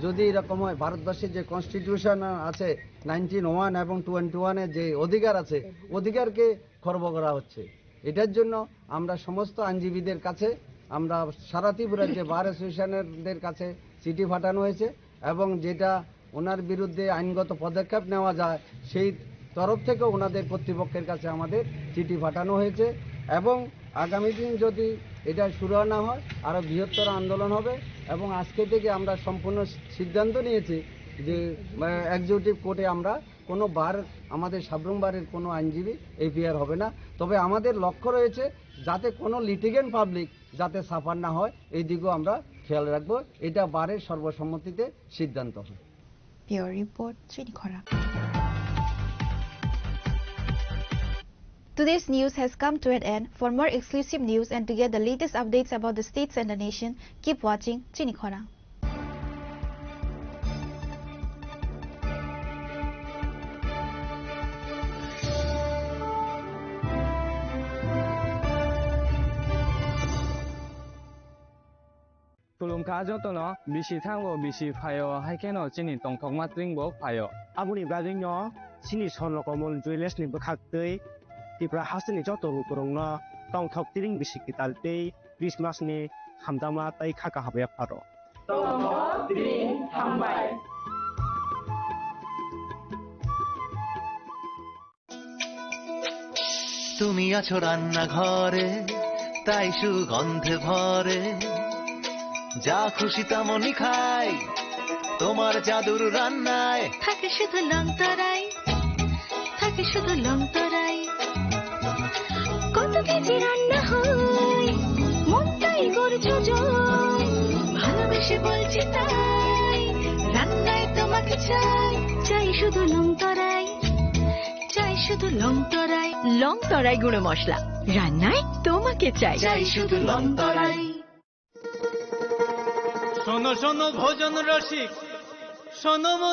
যদি এরকম হয়, ভারতবর্ষের যে কনস্টিটিউশন আছে 1901 এবং 21-এর যে অধিকার আছে, অধিকারকে খর্ব করা হচ্ছে। এটার জন্য আমরা সমস্ত আইনজীবীদের কাছে, আমরা সারা ত্রিপুরার যে বার অ্যাসোসিয়েশনের কাছে চিঠি পাঠানো হয়েছে এবং যেটা ওনার বিরুদ্ধে আইনগত পদক্ষেপ নেওয়া যায় সেই তরফ থেকে ওনাদের কর্তৃপক্ষের কাছে আমাদের চিঠি পাঠানো হয়েছে এবং আগামী দিন যদি এটা শুরু না হয় আরও বৃহত্তর আন্দোলন হবে এবং আজকে থেকে আমরা সম্পূর্ণ সিদ্ধান্ত নিয়েছি যে এক্সিকিউটিভ কোর্টে আমরা কোনো বার, আমাদের সাবরুম বারের কোনো আইনজীবী এপিআর হবে না। তবে আমাদের লক্ষ্য রয়েছে যাতে কোনো লিটিগেন্ট পাবলিক যাতে সাফার না হয়, এই দিকেও আমরা খেয়াল রাখবো। এটা বারের সর্বসম্মতিতে সিদ্ধান্ত হয়। Bureau Report, Chinikhara. Today's news has come to an end. For more exclusive news and to get the latest updates about the states and the nation, keep watching Chinikhara. Tulung kajo to no bisi thango bisi phayo haikeno chini tongthok matring bo phayo abuni gajing no chini sonlo komol juiles ni bkhaktei tipra hasni joto rukurong no tongthok tiring bisi kitaltei Christmas ni hamdama tai khaka habe pharo tongthok tiring hambai তুমি আছো রান্না ঘরে তাই সুগন্ধে ভরে যা খুশি তেমনই খাই তোমার জাদুর রান্নায় থাকে শুধু লংতরাই থাকে শুধু লংতরাই কত কেজি রান্না হয় মনটাই করছো জয় ভালোবেসে বলছি তাই রান্নায় তোমাকে চাই চাই শুধু লংতরাই চাই শুধু লংতরাই লংতরাই গুঁড়ো মশলা রান্নায় তোমাকে চাই চাই শুধু লংতরাই শোনো শোনো ভোজন রসিক শোনো মনো